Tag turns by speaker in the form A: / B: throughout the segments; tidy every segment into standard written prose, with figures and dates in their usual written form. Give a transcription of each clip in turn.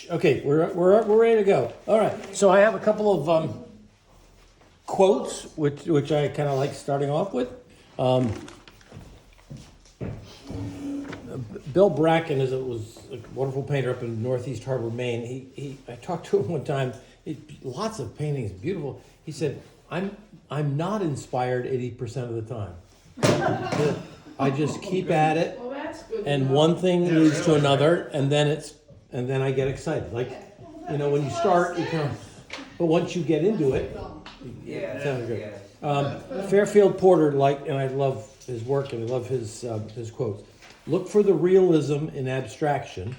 A: Okay, we're ready to go. All right. So I have a couple of quotes, which I kind of like starting off with. Bill Bracken was a wonderful painter up in Northeast Harbor, Maine. I talked to him one time. Lots of paintings, beautiful. He said, "I'm not inspired 80% of the time. I just keep at it,
B: Well, that's good.
A: and one thing leads to another, and then I get excited. Like, when you start, but once you get into it, it sounds good." Fairfield Porter, and I love his work and I love his quotes. Look for the realism in abstraction,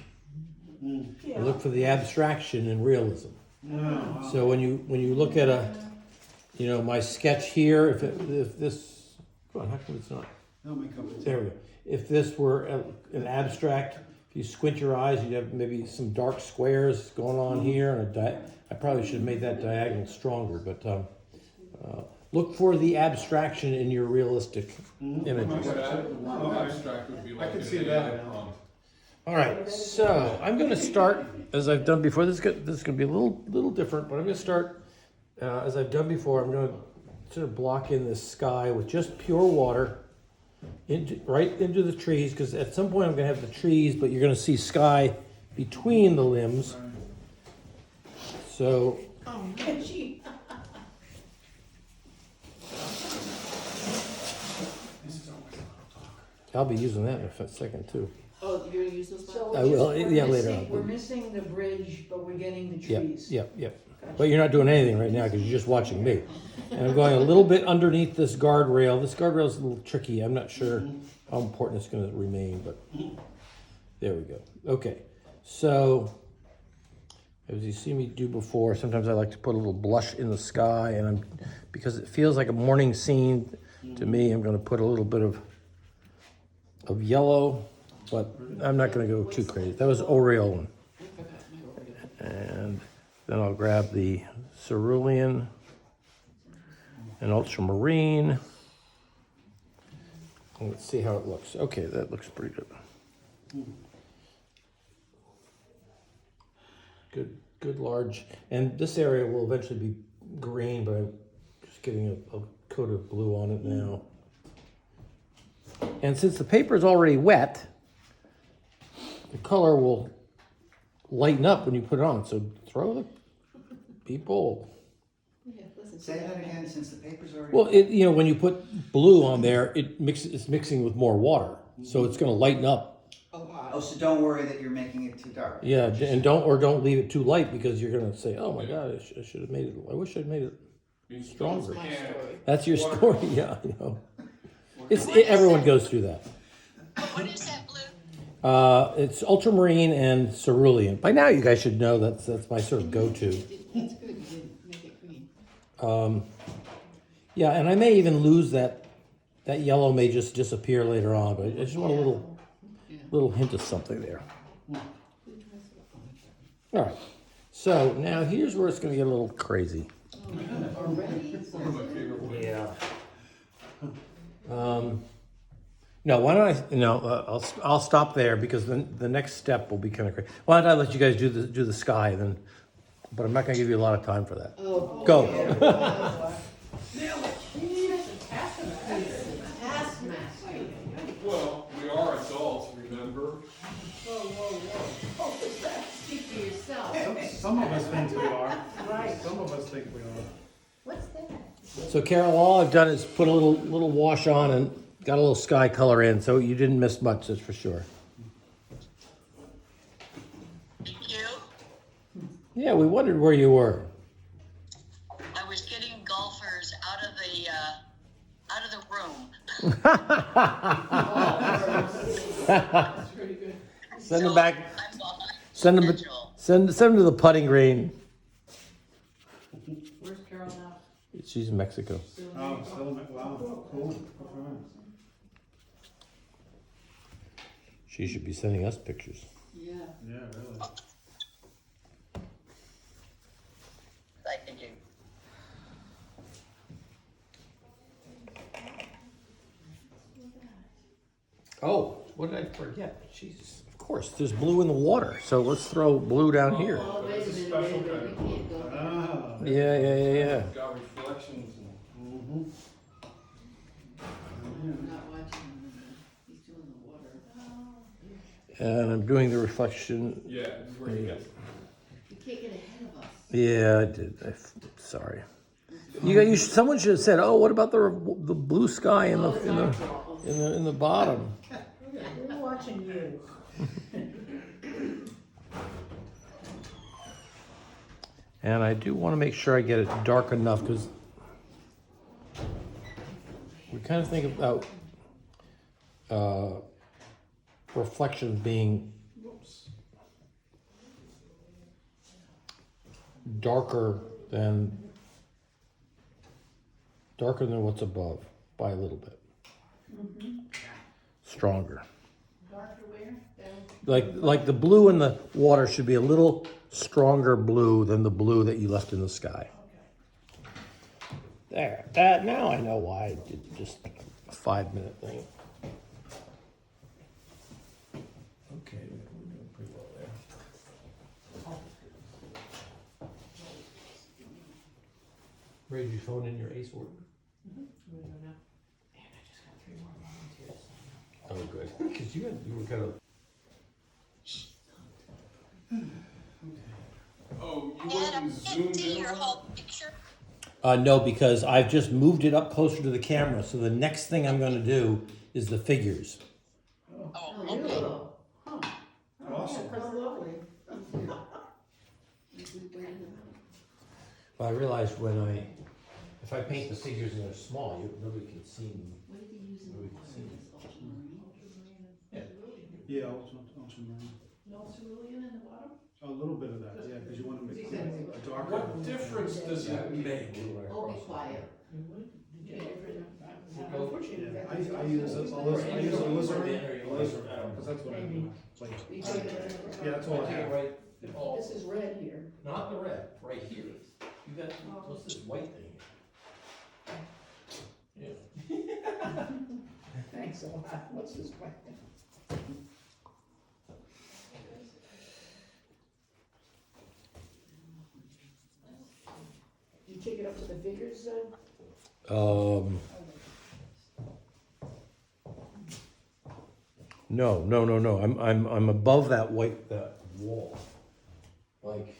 A: and look for the abstraction in realism. So when you look at my sketch here, if this, come on, how come it's not? There we go. If this were an abstract, if you squint your eyes, you'd have maybe some dark squares going on here, and I probably should have made that diagonal stronger, but look for the abstraction in your realistic images.
C: Abstract would be like, I can see that.
A: All right, so I'm going to start as I've done before. This is going to be a little different, but I'm going to start as I've done before. I'm going to sort of block in this sky with just pure water right into the trees, because at some point I'm going to have the trees, but you're going to see sky between the limbs. So.
B: Oh, Reggie.
A: I'll be using that in a second too.
B: Oh, you're gonna use those?
D: So
A: I will, yeah, later on.
D: We're missing the bridge, but we're getting the trees.
A: Yep. But you're not doing anything right now because you're just watching me. And I'm going a little bit underneath this guardrail. This guardrail is a little tricky. I'm not sure how important it's going to remain, but there we go. Okay, so as you see me do before, sometimes I like to put a little blush in the sky, and because it feels like a morning scene to me, I'm going to put a little bit of yellow, but I'm not going to go too crazy. That was Aureolin. And then I'll grab the cerulean and ultramarine. And let's see how it looks. Okay, that looks pretty good. Good large. And this area will eventually be green, but I'm just getting a coat of blue on it now. And since the paper is already wet, the color will lighten up when you put it on. So throw the people.
E: Say that again, since the paper's already.
A: Well, when you put blue on there, it's mixing with more water, so it's going to lighten up.
E: Oh, so don't worry that you're making it too dark.
A: Yeah, and don't leave it too light, because you're going to say, "Oh my God, I should have made it. I wish I'd made it stronger."
B: That's my story.
A: That's your story, yeah. Everyone goes through that.
F: What is that blue?
A: It's ultramarine and cerulean. By now, you guys should know that's my sort of go-to.
B: That's good, you didn't make it green.
A: Yeah, and I may even lose that yellow may just disappear later on, but I just want a little hint of something there. All right, so now here's where it's going to get a little crazy.
B: Already?
A: Yeah. No, why don't I? No, I'll stop there, because then the next step will be kind of crazy. Why don't I let you guys do the sky then? But I'm not going to give you a lot of time for that.
B: Oh.
A: Go.
C: Well, we are adults, remember?
B: Speak for yourself.
G: Some of us think we are.
B: Right.
G: Some of us think we are.
B: What's that?
A: So Carol, all I've done is put a little wash on and got a little sky color in, so you didn't miss much, that's for sure.
F: Thank you.
A: Yeah, we wondered where you were.
F: I was getting golfers out of the room.
B: That's pretty good.
A: Send them
F: So
A: back.
F: I'm behind schedule.
A: Send them to the putting green.
B: Where's Carol now?
A: She's in Mexico.
G: Oh, still, wow, cool.
A: She should be sending us pictures.
B: Yeah.
G: Yeah, really.
F: Thank you.
A: Oh, what did I forget? Jesus, of course, there's blue in the water, so let's throw blue down here.
B: Oh, wait a
C: It's a
B: minute,
C: special
B: wait a minute,
C: kind.
B: we can't go there.
G: Ah.
A: Yeah.
C: Got reflections and.
G: Mhm.
B: I'm not watching him, he's doing the water.
A: And I'm doing the reflection.
C: Yeah, this is where you get.
B: You can't get ahead of us.
A: Yeah, I did. Sorry. Someone should have said, "Oh, what about the blue sky in the bottom?"
D: We're watching you.
A: And I do want to make sure I get it dark enough because we kind of think about reflections being darker than what's above by a little bit. Stronger.
B: Darker where? Down?
A: Like the blue in the water should be a little stronger blue than the blue that you left in the sky. There. That now I know why I did just a 5-minute thing. Okay, we're doing pretty well there. Ray, did you phone in your ace order?
B: We don't know. And I just got 3 more volunteers.
A: Oh, good. Because you were kind of.
C: Oh, you
F: Dad,
C: went
F: I
C: and
F: can't
C: zoomed
F: see
C: in
F: your
C: on it?
F: whole picture.
A: No, because I've just moved it up closer to the camera. So the next thing I'm going to do is the figures.
F: Oh,
B: Oh,
F: okay.
B: yeah. Huh.
G: Awesome.
B: That's lovely.
A: But I realized if I paint the figures and they're small, nobody can see me.
B: What did he use in the
A: Nobody can
B: water?
A: see me.
B: This ultramarine?
A: Yeah.
G: Yeah, ultramarine.
B: No cerulean in the bottom?
G: A little bit of that, yeah, because you want to make it a darker.
C: What difference does it make?
B: Oh, be quiet.
G: Yeah, I use alizarin, because that's what I do. Like,
B: We take it.
G: yeah, that's all I have.
D: This is red here.
A: Not the red, right here. You got, what's this white thing? Yeah.
D: Thanks a lot. What's this way? You take it up to the figures,
A: No. I'm above that that wall. Like,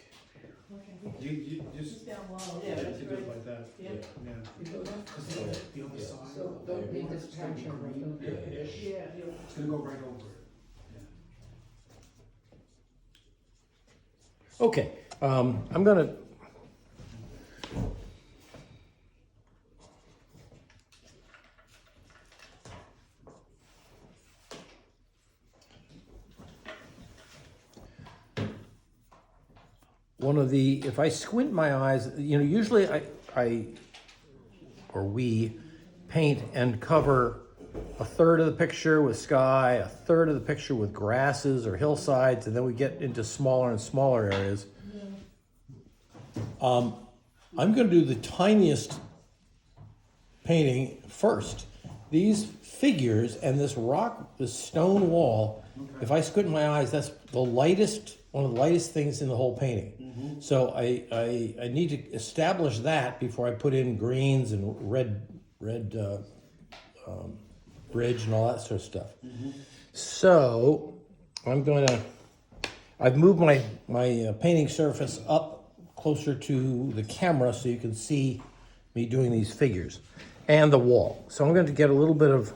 G: You just,
B: Down low.
G: yeah, you do it like that.
B: Yeah.
G: Yeah.
D: you go down.
G: Because the other side.
D: So don't be distraction.
A: Yeah.
G: It's gonna go right over it.
A: okay, I'm gonna. If I squint my eyes, usually we paint and cover a third of the picture with sky, a third of the picture with grasses or hillsides, and then we get into smaller and smaller areas. I'm going to do the tiniest painting first. These figures and this rock, this stone wall, if I squint my eyes, that's one of the lightest things in the whole painting. So I need to establish that before I put in greens and red bridge and all that sort of stuff. So I've moved my painting surface up closer to the camera so you can see me doing these figures and the wall. So I'm going to get a little bit of,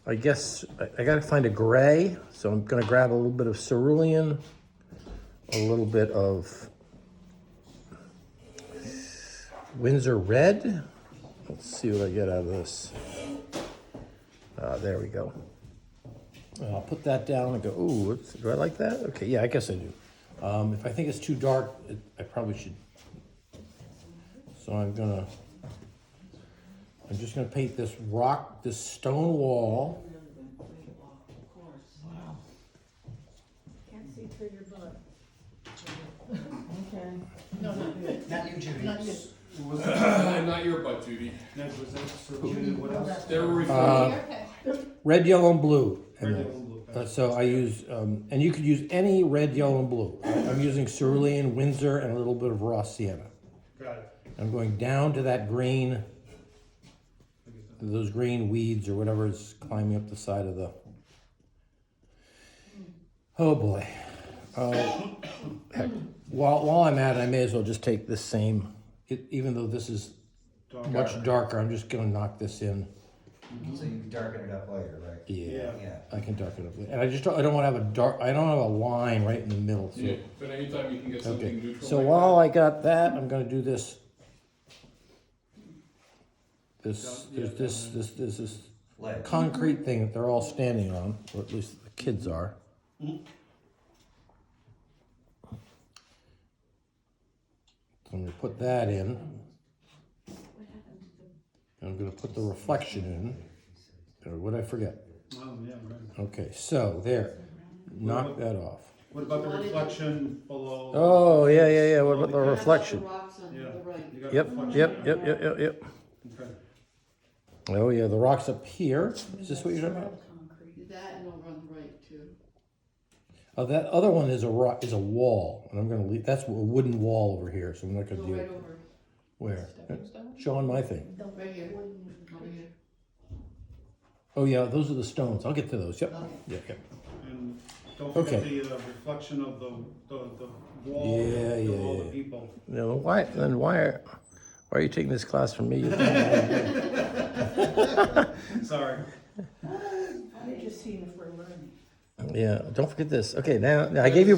A: I guess, I got to find a gray. So I'm going to grab a little bit of cerulean, a little bit of Windsor red. Let's see what I get out of this. There we go. I'll put that down and go, ooh, do I like that? Okay, yeah, I guess I do. If I think it's too dark, I probably should. So I'm just gonna paint this stone wall.
B: Wow. Can't see through your butt.
D: Okay.
B: No, not good.
E: Not you, Judy.
B: Not good.
G: Was that,
C: Not your butt, Judy.
G: Ned, was that cerulean, what else?
C: They were
B: Okay.
A: Red, yellow, and blue.
G: Red, yellow, and blue.
A: So I use, and you could use any red, yellow, and blue. I'm using cerulean, Windsor, and a little bit of raw sienna.
G: Got it.
A: I'm going down to that green,
G: I get that.
A: those green weeds or whatever is climbing up the side of the. Oh boy. Heck. While I'm at it, I may as well just take this same, even though this is
G: Dark.
A: much darker, I'm just gonna knock this in.
E: So you can darken it up later, right?
A: Yeah,
G: Yeah.
A: I can darken it up. And I don't want to have a dark, I don't have a line right in the middle. So.
C: Yeah, but anytime you can get something
A: Okay,
C: neutral
A: so
C: like
A: while
C: that.
A: I got that, I'm gonna do this. There's this
E: Lead.
A: concrete thing that they're all standing on, or at least the kids are. So I'm gonna put that in. I'm gonna put the reflection in. Or what did I forget?
G: Oh, yeah, right.
A: Okay, so there, knock that off.
G: What about the reflection below?
A: Oh, yeah, what about the reflection?
B: Rocks on
G: Yeah.
B: the right.
G: You got
A: Yep,
G: reflection
A: yep,
G: there.
A: yep.
G: Okay.
A: Oh, yeah, the rocks up here. Is this what you're talking about?
B: That and over on the right too.
A: Oh, that other one is a rock, is a wall, and I'm gonna leave, that's a wooden wall over here, so I'm not gonna
B: Go
A: do
B: right
A: it.
B: over,
A: Where? Showing my thing.
B: right here, over here.
A: Oh, yeah, those are the stones. I'll get to those, yep.
B: Okay.
A: Yeah.
G: And don't forget
A: Okay.
G: the reflection of the wall
A: Yeah,
G: below
A: yeah.
G: the people.
A: No, why are you taking this class from me?
G: Sorry.
D: I'm just seeing if we're learning.
A: Yeah, don't forget this. Okay, now, I gave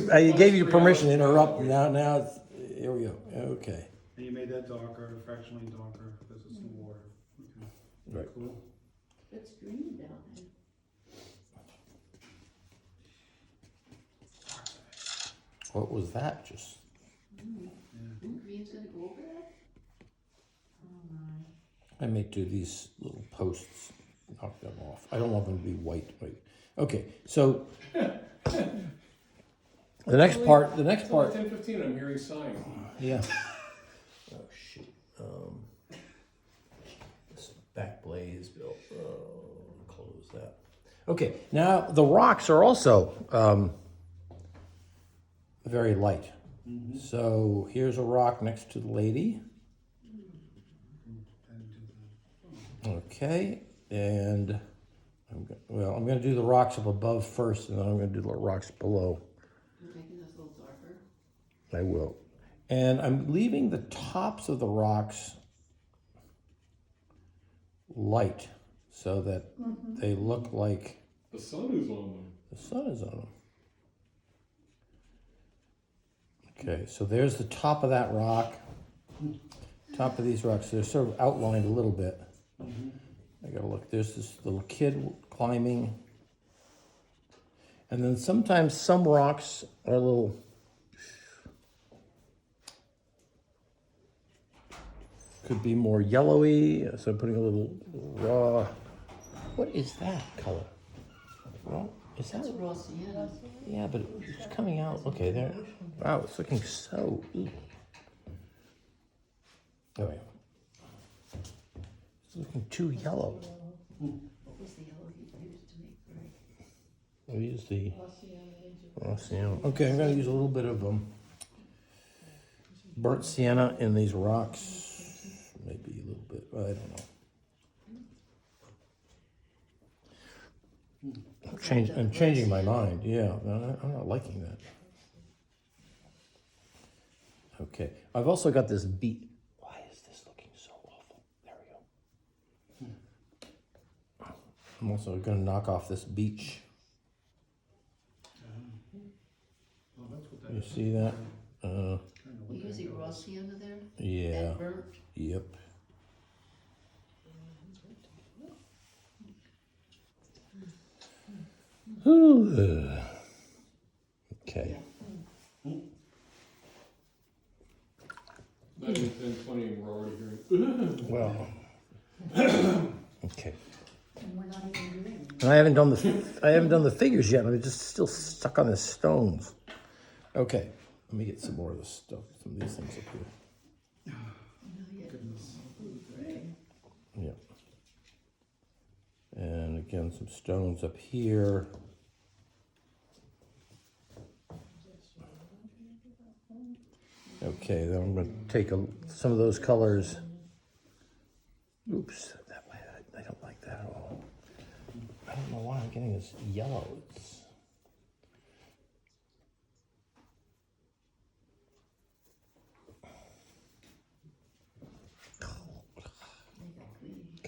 A: you permission to interrupt, now it's, here we go, okay.
G: And you made that darker, fractionally darker, because it's in water. Okay.
A: Right.
G: Cool.
B: It's green down there.
A: What was that just?
B: Green's gonna go over that? Oh my.
A: I may do these little posts, knock them off. I don't want them to be white. Okay, so the next part,
C: It's only 10:15, I'm hearing sighing.
A: yeah. Oh shoot. This back blaze built. Close that. Okay, now the rocks are also very light. So here's a rock next to the lady. Okay, and I'm going to do the rocks up above first, and then I'm going to do the rocks below.
B: You're making this a little darker.
A: I will. And I'm leaving the tops of the rocks light so that they look like
C: The sun is on them.
A: the sun is on them. Okay, so there's the top of that rock, top of these rocks. They're sort of outlined a little bit. I gotta look. There's this little kid climbing. And then sometimes some rocks are a little. Could be more yellowy, so I'm putting a little raw. What is that color? Well, is that?
B: That's raw sienna.
A: Yeah, but it's coming out. Okay, there. Wow, it's looking so. Oh, yeah. It's looking too yellow.
B: What was the yellow you used to make gray?
A: We'll use the
B: Raw sienna into.
A: raw sienna. Okay, I'm going to use a little bit of burnt sienna in these rocks. Maybe a little bit. I don't know. I'm changing my mind. Yeah, I'm not liking that. Okay, I've also got this beet. Why is this looking so awful? There we go. I'm also going to knock off this beech.
G: Oh, that's what that
A: You
G: is.
A: see that?
G: Kinda what
B: You
G: that
B: using
G: is.
B: raw sienna there?
A: Yeah.
B: And burnt?
A: Yep. Okay.
C: 10:20, and we're already hearing.
A: Well. Okay.
D: And we're not even doing it.
A: And I haven't done the figures yet. I'm just still stuck on the stones. Okay. Let me get some more of this stuff. Some of these things up here.
G: Goodness.
A: Yeah. And again, some stones up here. Okay, then I'm gonna take some of those colors. Oops, that way, I don't like that at all. I don't know why I'm getting this yellow. It's,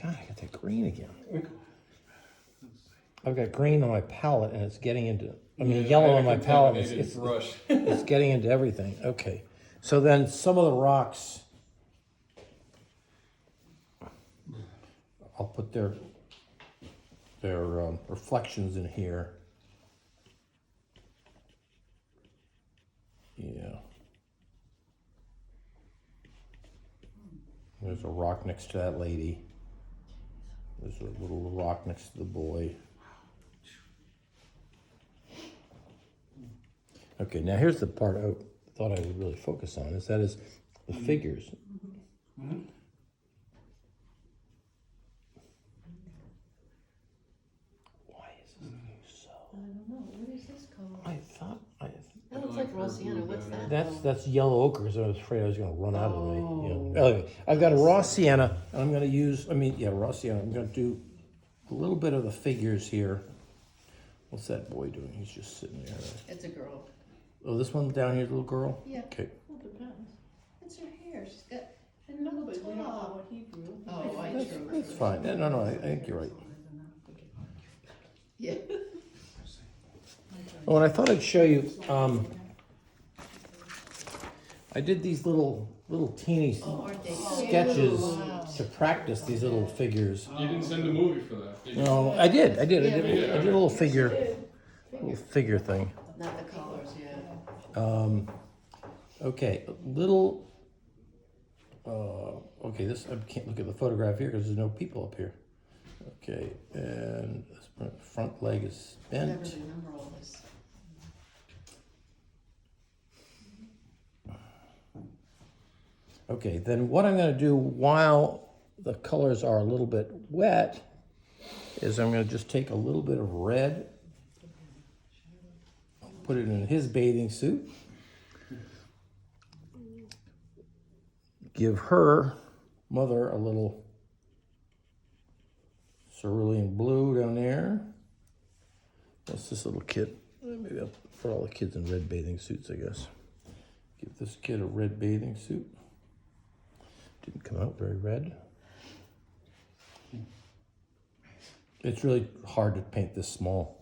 A: God, I got that green again. I've got green on my palette and it's getting into, yellow on my palette.
C: Contaminated brush.
A: It's getting into everything. Okay. So then some of the rocks, I'll put their reflections in here. Yeah. There's a rock next to that lady. There's a little rock next to the boy. Okay, now here's the part I thought I would really focus on, is the figures. Why is this so?
B: I don't know, what is this color?
A: I thought
B: That looks like raw sienna, what's that?
A: that's yellow ochre, so I was afraid I was gonna run out of me. Anyway, I've got a raw sienna, and I'm gonna use, raw sienna. I'm gonna do a little bit of the figures here. What's that boy doing? He's just sitting there.
B: It's a girl.
A: Oh, this one down here, little girl?
B: Yeah.
A: Okay.
B: Well, depends. It's her hair, she's got, and
D: No,
B: no
D: but we don't know
B: top.
D: what he drew.
B: Oh, I drew.
A: That's fine. No, I think you're right.
B: Yeah.
A: Oh, and I thought I'd show you, I did these little teeny
B: Oh, aren't they
A: sketches
B: cute? Wow.
A: to practice these little figures.
C: You didn't send a movie for that, did you?
A: No, I did a
C: Yeah.
A: little figure thing.
B: Not the colors, yeah.
A: Okay, a little, okay, I can't look at the photograph here because there's no people up here. Okay, and this front leg is
B: I never
A: bent.
B: remember all this.
A: Okay, then what I'm gonna do while the colors are a little bit wet is I'm gonna just take a little bit of red, put it in his bathing suit, give her mother a little cerulean blue down there. That's this little kid. Maybe I'll put all the kids in red bathing suits, I guess. Give this kid a red bathing suit. Didn't come out very red. It's really hard to paint this small.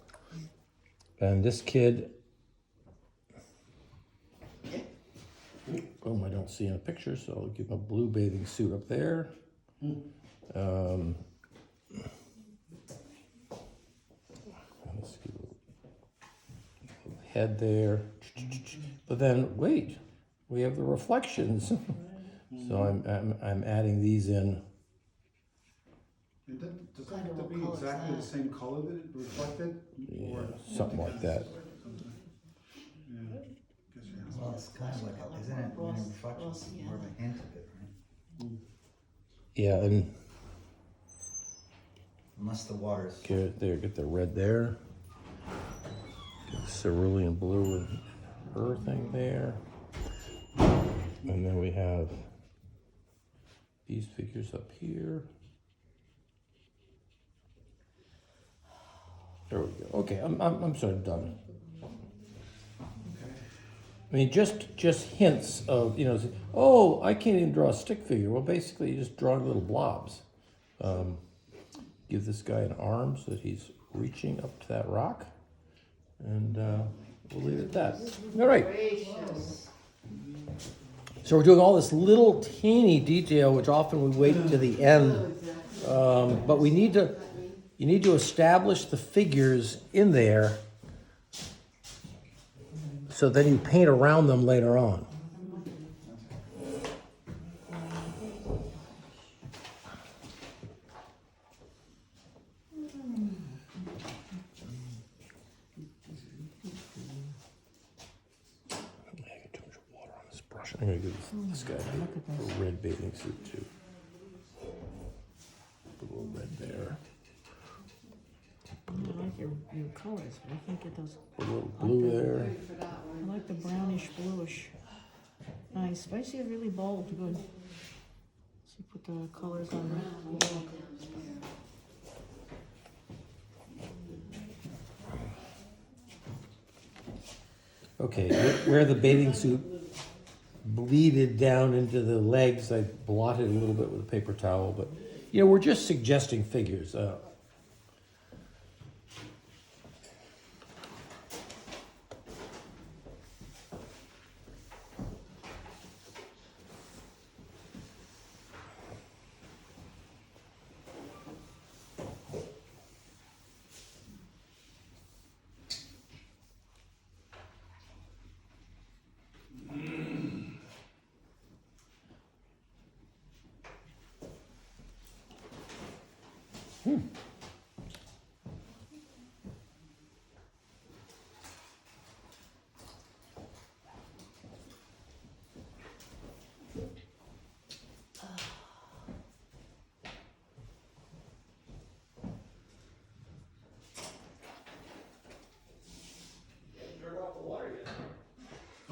A: And this kid, I don't see in a picture, so I'll give him a blue bathing suit up there. Let's give a head there. But then, wait, we have the reflections. So I'm adding these in.
H: Does that
B: Kind
H: have
B: of
H: to
B: what
H: be
B: color is
H: exactly the
B: that?
H: same color that it reflected?
A: Yeah,
H: Or-
A: something like that.
H: Yeah. Guess you have-
E: Well, it's kind of like, isn't it, when it reflects, it's more of a hint of it, right?
A: Yeah, and
E: Unless the water's.
A: get the red there. Get the cerulean blue and her thing there. And then we have these figures up here. There we go. Okay, I'm sort of done. I mean, just hints of, oh, I can't even draw a stick figure. Well, basically, you're just drawing little blobs. Give this guy an arm so that he's reaching up to that rock. And we'll leave it at that. All right.
B: Gracious.
A: So we're doing all this little teeny detail, which often we wait to the end. But you need to establish the figures in there so then you paint around them later on. I got too much water on this brush. I'm gonna give this guy a red bathing suit too. Put a little red there.
D: I like your colors, but I think it does,
A: Put a little blue there.
D: I like the brownish bluish. I nice. Spicy is really bold, good. So you put the colors on the wok.
A: Okay, where the bathing suit bleeded down into the legs, I blotted a little bit with a paper towel, but, you know, we're just suggesting figures.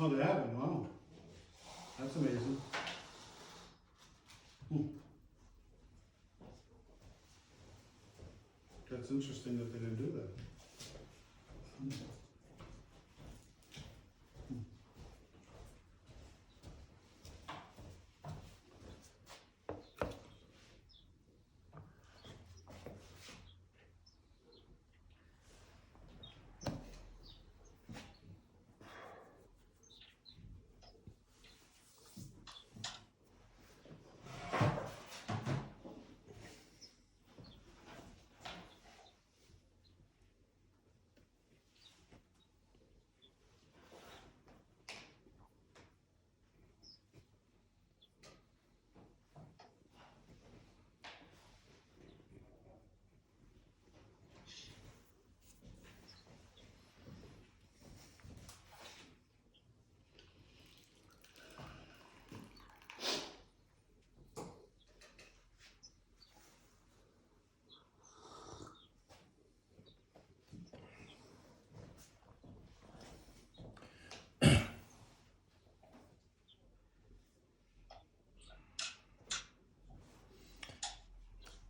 H: Oh, they haven't, wow. That's amazing. That's interesting that they didn't do that.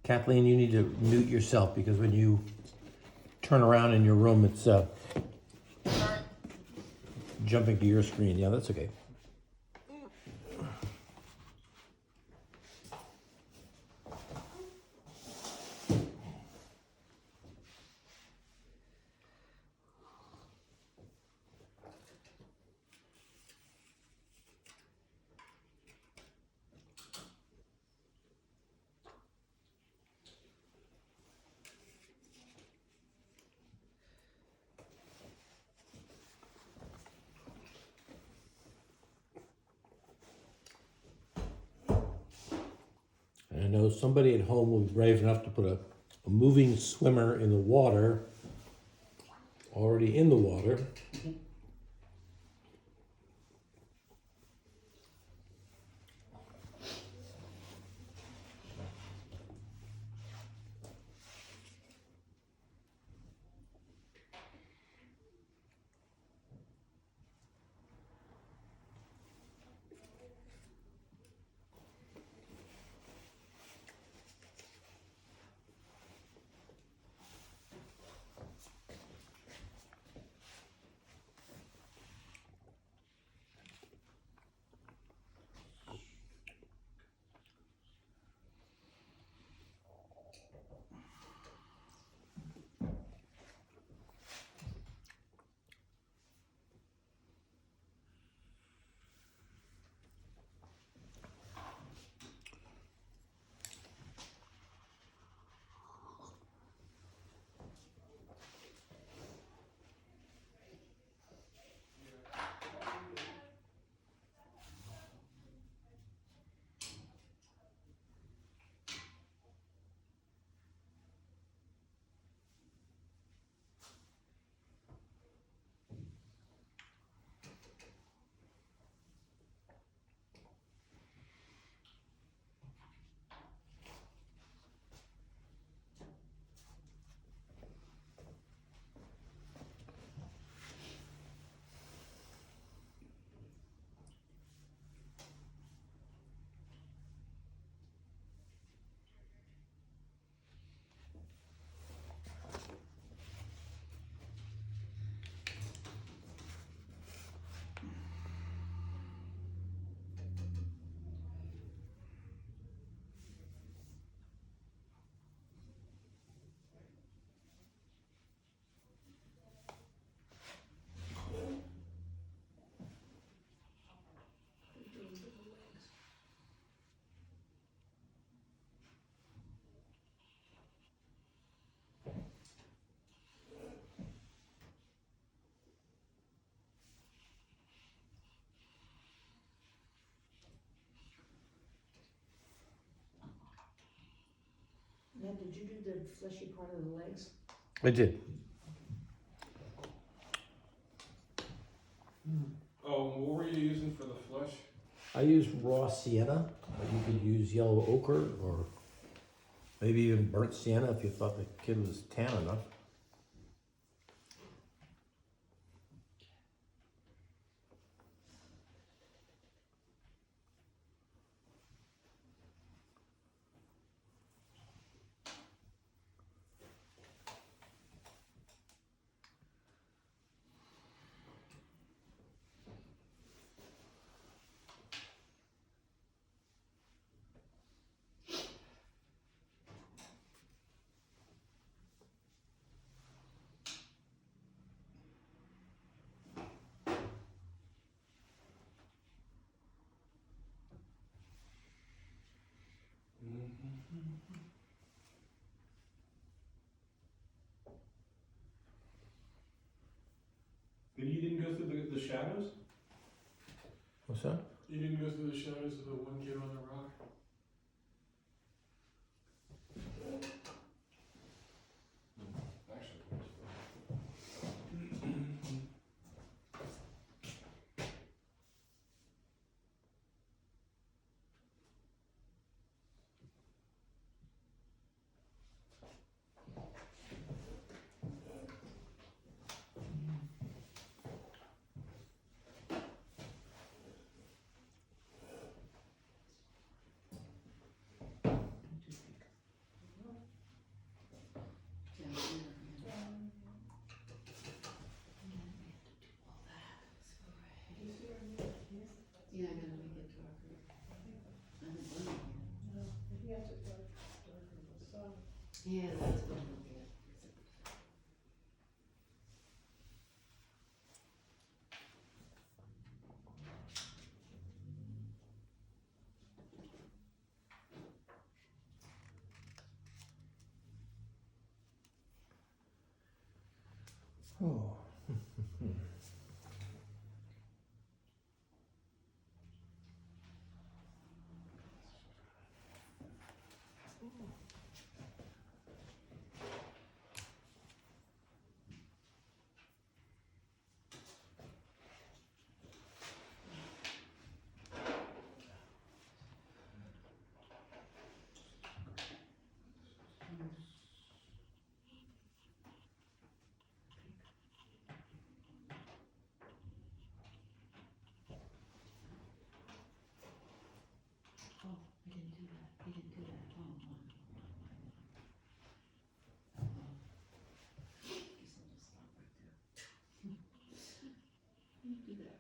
A: Kathleen, you need to mute yourself because when you turn around in your room, it's jumping to your screen. Yeah, that's okay. And I know somebody at home will be brave enough to put a moving swimmer in the water, already in the water.
B: did you do the fleshy part of the legs?
A: I did.
C: Oh, and what were you using for the flesh?
A: I used raw sienna, but you could use yellow ochre or maybe even burnt sienna if you thought the kid was tan enough.
C: And you didn't go through the shadows?
A: What's that?
C: You didn't go through the shadows of the one kid on the rock? Actually.
B: Yeah, I gotta make it darker. I haven't done it yet. Yeah, that's what it'll get.
A: Oh.
B: Oh, I didn't do that. I didn't do that. Oh, guess I'll just stop right there. Didn't do that.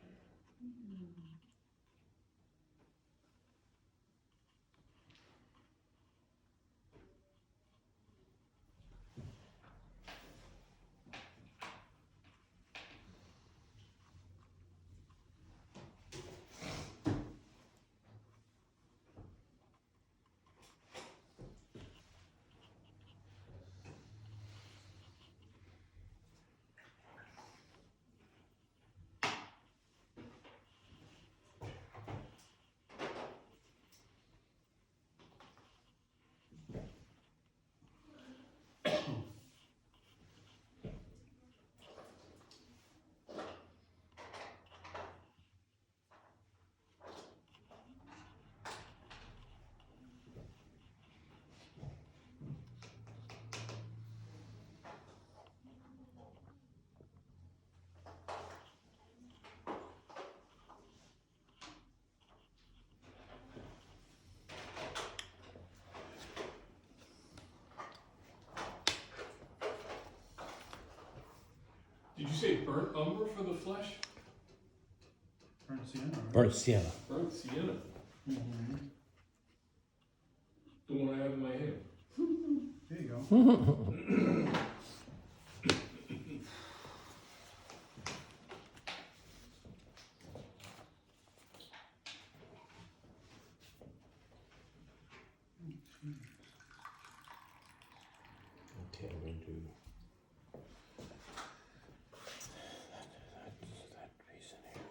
C: Did you say burnt umber for the flesh?
H: Burnt sienna, right?
A: Burnt sienna.
C: Burnt sienna.
H: Mm-hmm.
C: The one I have in my hand.
H: There you go.
A: Okay, I'm going to do that piece in here.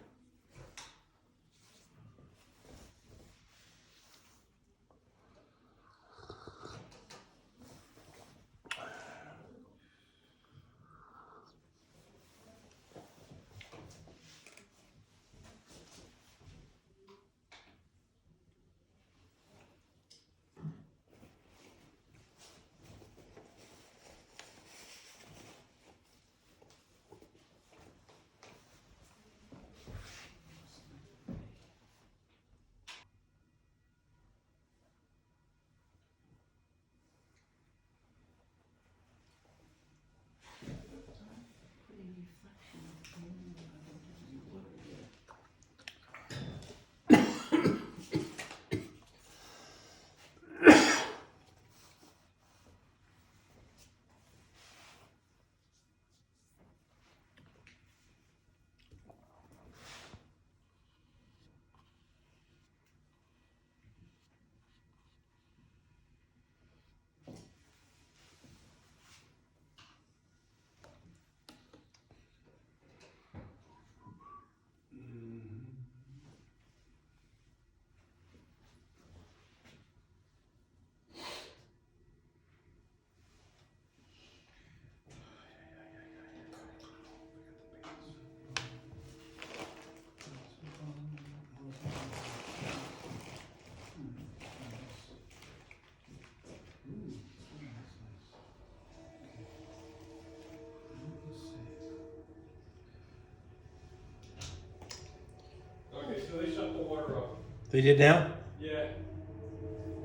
C: shut the water off.
A: They did now?
C: Yeah,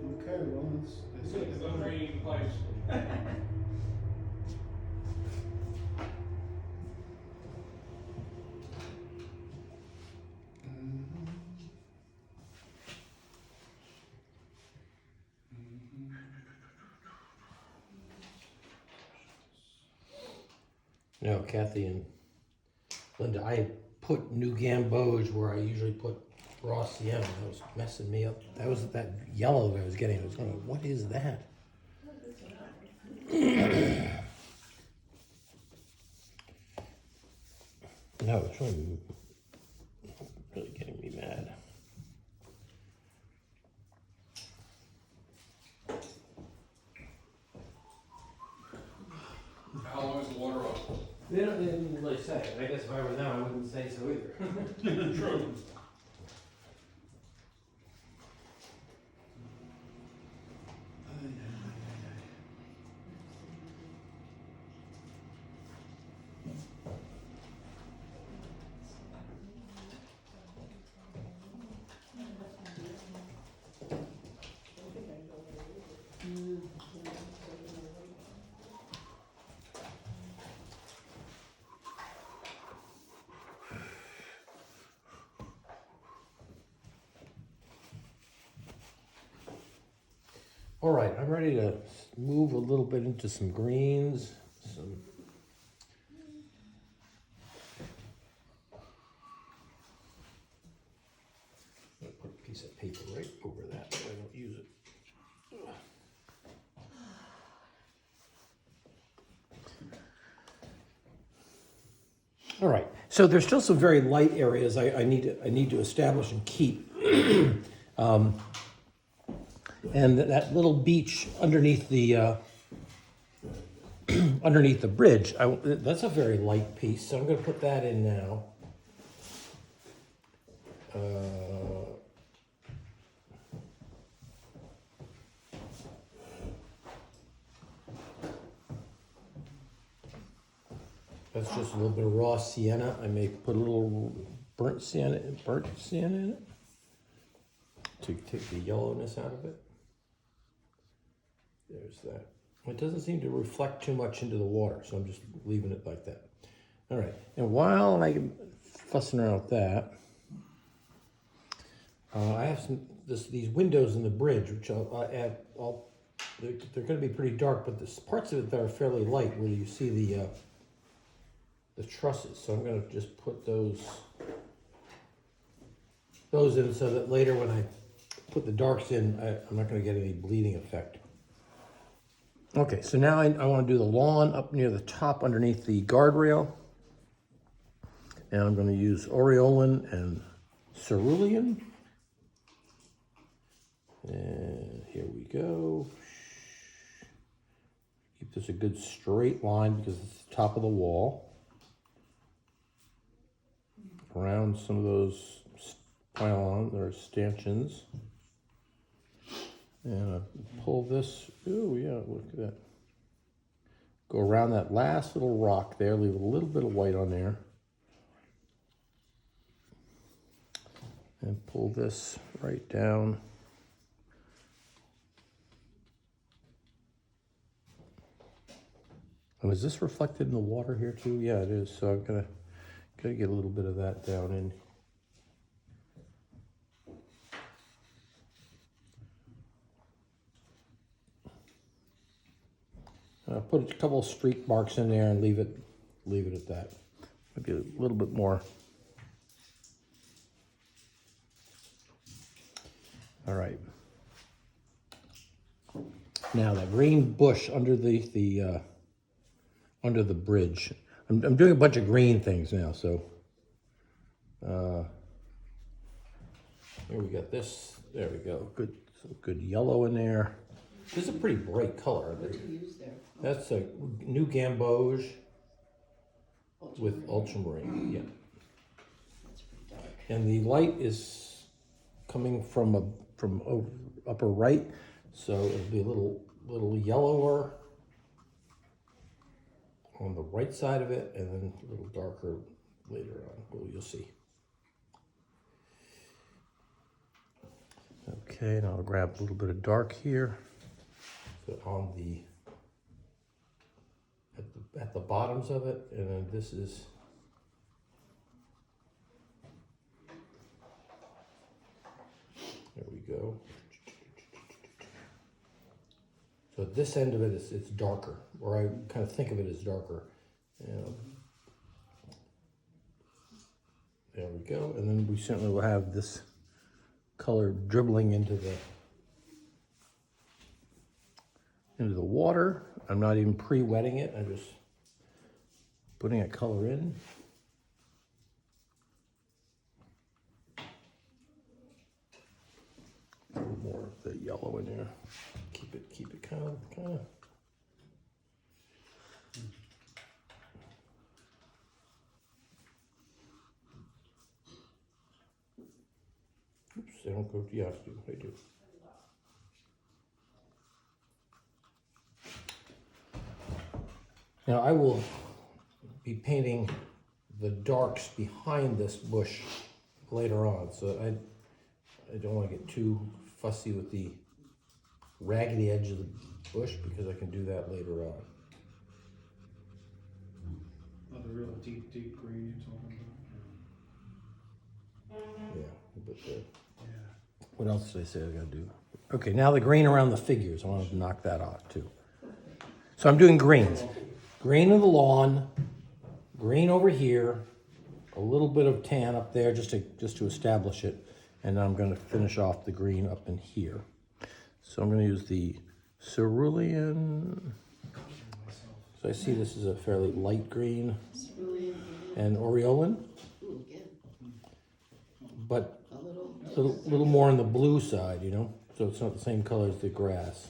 H: Okay, well,
C: it's the drain pipes.
A: No, Kathy and Linda, I put new gamboge where I usually put raw sienna. That was messing me up. That was that yellow that I was getting. I was going, what is that? No, it's really getting me mad.
C: How long is the water off?
A: They didn't really say. I guess if I were them, I wouldn't say so either.
C: True.
A: All right, I'm ready to move a little bit into some greens. I'll put a piece of paper right over that so I don't use it. All right, so there's still some very light areas I need to establish and keep. And that little beach underneath the underneath the bridge, that's a very light piece, so I'm going to put that in now. That's just a little bit of raw sienna. I may put a little burnt sienna in it to take the yellowness out of it. There's that. It doesn't seem to reflect too much into the water, so I'm just leaving it like that. All right, and while I'm fussing around with that, I have these windows in the bridge, which I'll add. They're going to be pretty dark, but there's parts of it that are fairly light, where you see the trusses. So I'm going to just put those in, so that later when I put the darks in, I'm not going to get any bleeding effect. Okay, so now I want to do the lawn up near the top underneath the guardrail. And I'm going to use Aureolin and Cerulean. And here we go. Keep this a good straight line because it's the top of the wall. Around some of those pylons or stanchions. And pull this, oh yeah, look at that. Go around that last little rock there, leave a little bit of white on there. And pull this right down. And is this reflected in the water here too? Yeah, it is. So I'm gotta get a little bit of that down in. Put a couple of streak marks in there and leave it at that. Maybe a little bit more. All right. Now that green bush under the bridge. I'm doing a bunch of green things now. So here we got this. There we go. Good yellow in there. This is a pretty bright color.
B: What do you use there?
A: That's a new gamboge with ultramarine. Yeah.
B: That's pretty dark.
A: And the light is coming from upper right, so it'll be a little yellower on the right side of it, and then a little darker later on. Well, you'll see. Okay, and I'll grab a little bit of dark here. So on the at the bottoms of it, and then this is there we go. So this end of it is it's darker, or I kind of think of it as darker. And there we go, and then we certainly will have this color dribbling into the water. I'm not even pre-wetting it, I'm just putting a color in. A little more of the yellow in there. Keep it kind of. Oops, they don't go, yeah, I do. Now I will be painting the darks behind this bush later on, so I don't want to get too fussy with the raggedy edge of the bush because I can do that later on.
G: Oh, the real deep green you're talking about?
A: Yeah, but
G: Yeah.
A: what else did I say I gotta do? Okay, now the green around the figures, I want to knock that off too. So I'm doing greens. Green of the lawn, green over here, a little bit of tan up there just to establish it, and I'm going to finish off the green up in here. So I'm going to use the cerulean. So I see this is a fairly light green, and aureolin, but a little more on the blue side, you know, so it's not the same color as the grass.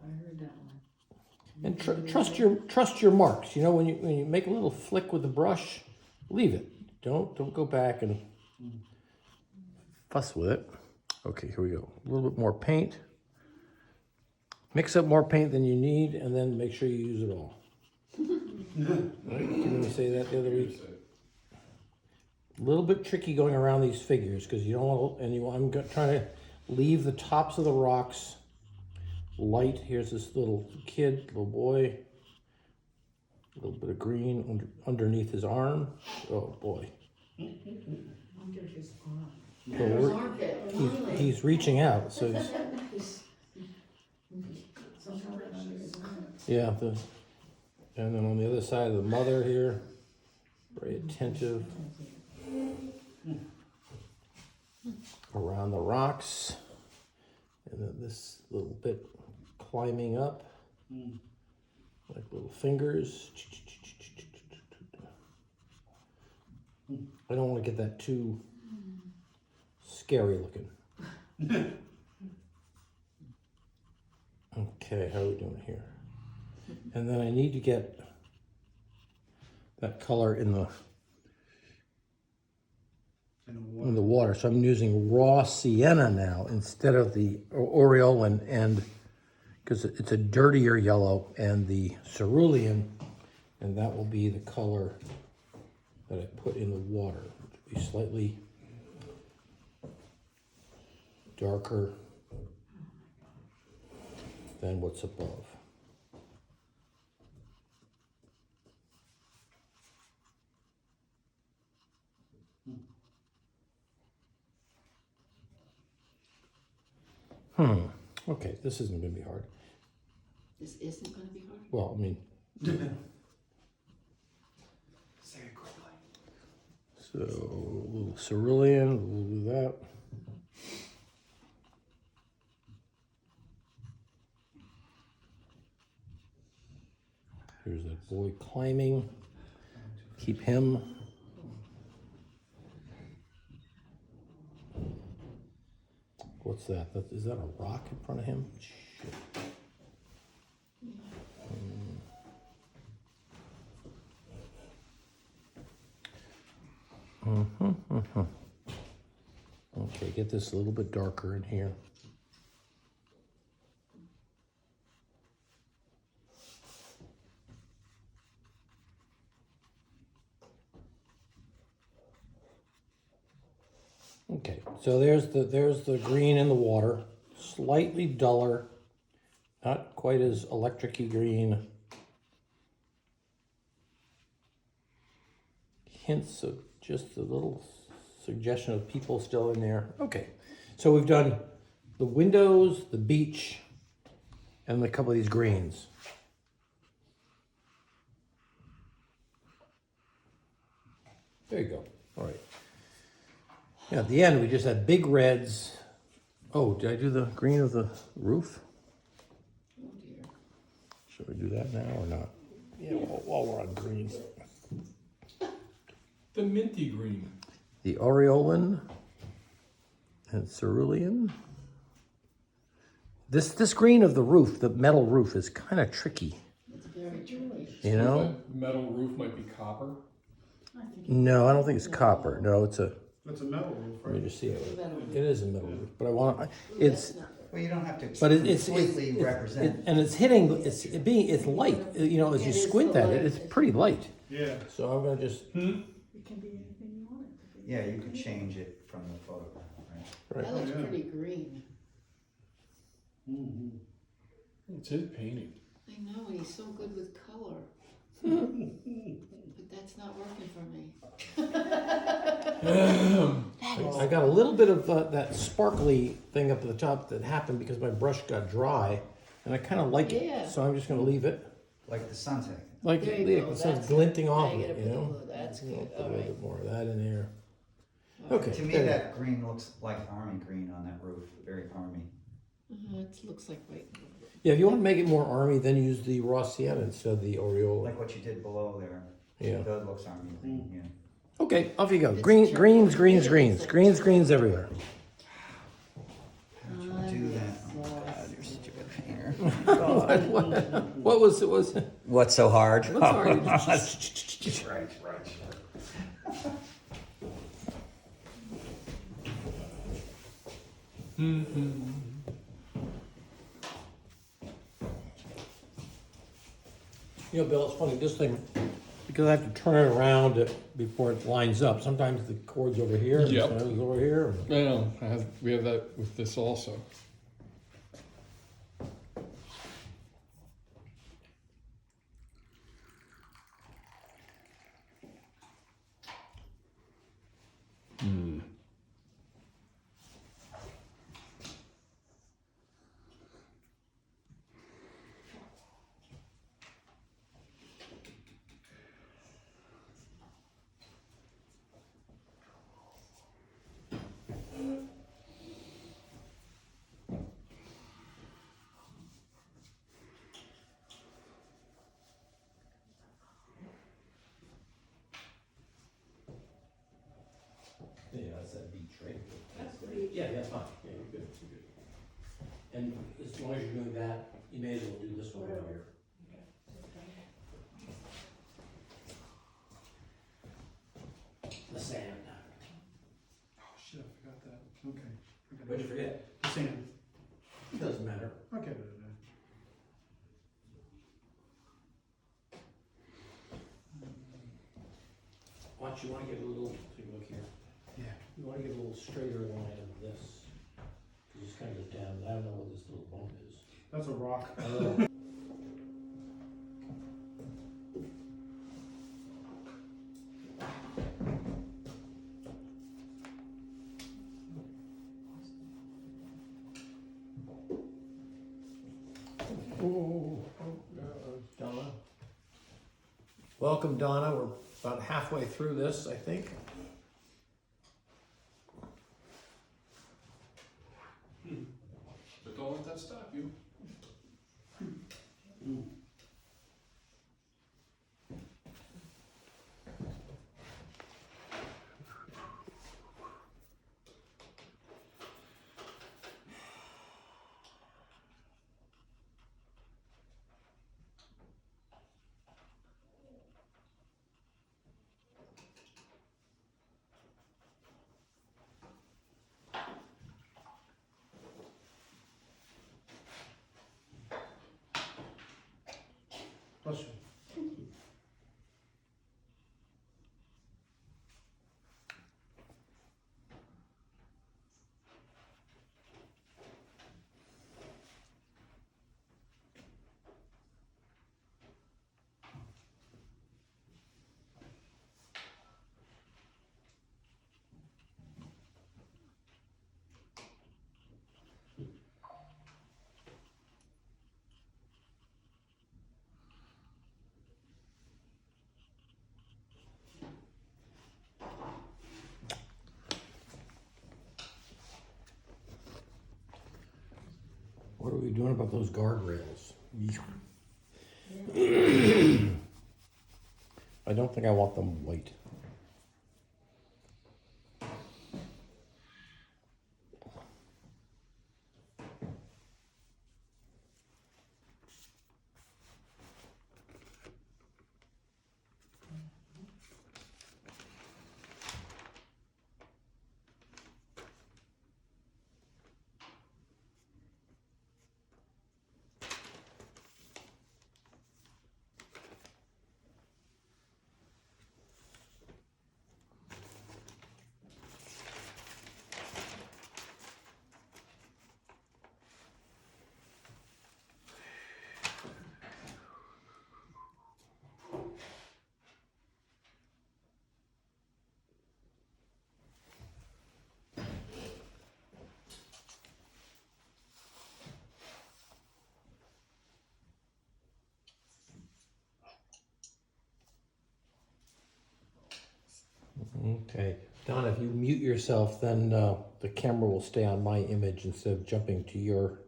B: I heard that one.
A: And trust your marks. You know, when you make a little flick with the brush, leave it. Don't go back and fuss with it. Okay, here we go. A little bit more paint. Mix up more paint than you need, and then make sure you use it all. Right? Didn't we say that the other week? A little bit tricky going around these figures because you don't want to, I'm trying to leave the tops of the rocks light. Here's this little kid, little boy. A little bit of green underneath his arm. Oh boy.
B: Under his arm.
A: So he's reaching out. So
B: Somehow right under his arm.
A: yeah. And then on the other side of the mother here, very attentive. Around the rocks. And then this little bit climbing up. Like little fingers. I don't want to get that too scary looking. Okay, how are we doing here? And then I need to get that color in the water. So I'm using raw sienna now instead of the aureolin, and because it's a dirtier yellow, and the cerulean, and that will be the color that I put in the water, which will be slightly darker than what's above. Okay, this isn't going to be hard.
B: This isn't gonna be hard?
A: Well, I mean,
G: Say it quickly.
A: so a little cerulean, we'll do that. Here's that boy climbing. Keep him. What's that? Is that a rock in front of him? Shit. Okay, get this a little bit darker in here. Okay, so there's the green in the water, slightly duller, not quite as electric-y green. Hints of just a little suggestion of people still in there. Okay, so we've done the windows, the beach, and a couple of these greens. There you go. All right. Yeah, at the end, we just had big reds. Oh, did I do the green of the roof?
B: Oh dear.
A: Should we do that now or not? Yeah, while we're on greens.
C: The minty green.
A: The Aureolin and Cerulean. This green of the roof, the metal roof, is kind of tricky.
B: It's very tricky.
A: You know?
C: That metal roof might be copper.
A: No, I don't think it's copper. No, it's a.
H: That's a metal roof,
A: Let me
H: right?
A: just see it.
B: Metal roof.
A: It is a metal roof, but I want. It's.
B: That's not-
E: Well, you don't have to
A: But it's
E: completely represent.
A: and it's hitting. It's light. You know, as you
B: It is
A: squint
B: the
A: at it,
B: light.
A: it's pretty light.
H: Yeah.
A: So I'm gonna just.
D: It can be anything you want it to be.
E: Yeah, you could change it from the photograph, right?
A: Right.
B: That looks
H: yeah.
B: pretty green.
H: Mm-hmm.
C: It's his painting.
B: I know, and he's so good with color. But that's not working for me.
A: I got a little bit of that sparkly thing up at the top that happened because my brush got dry, and I kind of like it.
B: Yeah.
A: So I'm just gonna leave it.
E: Like the sunset.
A: Like
B: There you
A: the
B: go,
A: sun's
B: that's-
A: glinting
B: now
A: off
B: you
A: of it,
B: gotta
A: you
B: put the
A: know?
B: blue, that's
A: I'll
B: good,
A: put a
B: all
A: little
B: right.
A: bit more of that in there.
B: All
A: Okay.
E: To me,
A: there.
E: that green looks like army green on that roof, very army.
B: It looks like white.
A: Yeah, if you want to make it more army, then use the raw sienna instead of the Aureola.
E: Like what you did below there.
A: Yeah.
E: That looks army green, yeah.
A: Okay, off you go.
B: It's
A: Greens,
B: tricky.
A: greens, greens,
B: Yeah,
A: greens,
B: it's like
A: greens,
B: tricky.
A: greens everywhere.
E: How'd you do that? Oh, God, you're such a good painter.
A: What was it? Was it?
E: What's so hard?
A: What's already?
E: Right, right.
A: You know, Bill, it's funny, this thing, because I have to turn it around before it lines up. Sometimes the cord's over here, and
C: Yep.
A: sometimes it's over here.
C: I know. We have that with this also.
A: Yeah, that's that beach, right? That's the beach. Yeah, that's fine. Yeah, you're good, you're good. And as long as you're doing that, you may as well do this one over here. The sand.
H: Oh, shit, I forgot that. Okay.
A: What'd you forget?
H: The sand.
A: It doesn't matter.
H: I'll get it in
A: Watch, you wanna get a little, take a look here.
H: there.
A: You wanna get a little straighter line of this. Cause it's kind of goes down, I don't know what this little bump is.
H: That's a rock.
A: Donna. Welcome, Donna. We're about halfway through this, I think.
C: But don't let that stop you.
A: what about those guardrails? I don't think I want them white. Okay, Donna, if you mute yourself, then the camera will stay on my image instead of jumping to your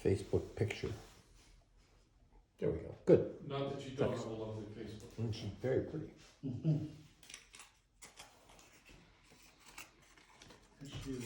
A: Facebook picture. There we go. Good.
C: Not that you don't have a lovely Facebook.
A: And she's very pretty.
H: Yes, she is.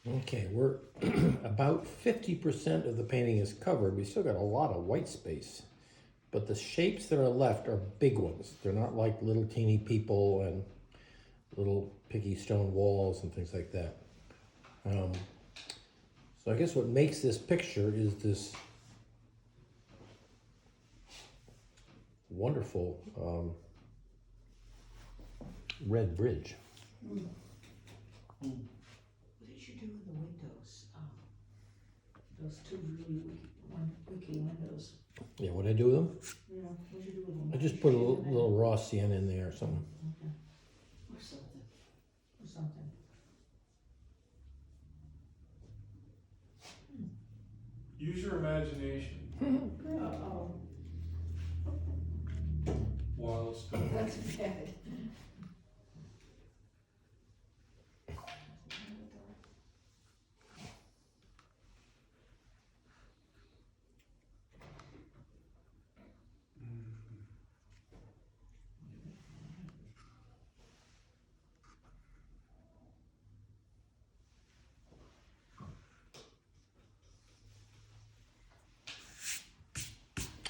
A: Okay, we're about 50% of the painting is covered. We still got a lot of white space, but the shapes that are left are big ones. They're not like little teeny people and little picky stone walls and things like that. So I guess what makes this picture is this wonderful red bridge.
B: What did you do in the windows? Those two really wicky windows.
A: Yeah, what'd I do with them?
B: Yeah, what did you do with them?
A: I just put a little raw sienna in there or something.
B: Okay. Or something. Or something.
C: Use your imagination
B: Uh-oh.
C: while it's still.
B: That's bad.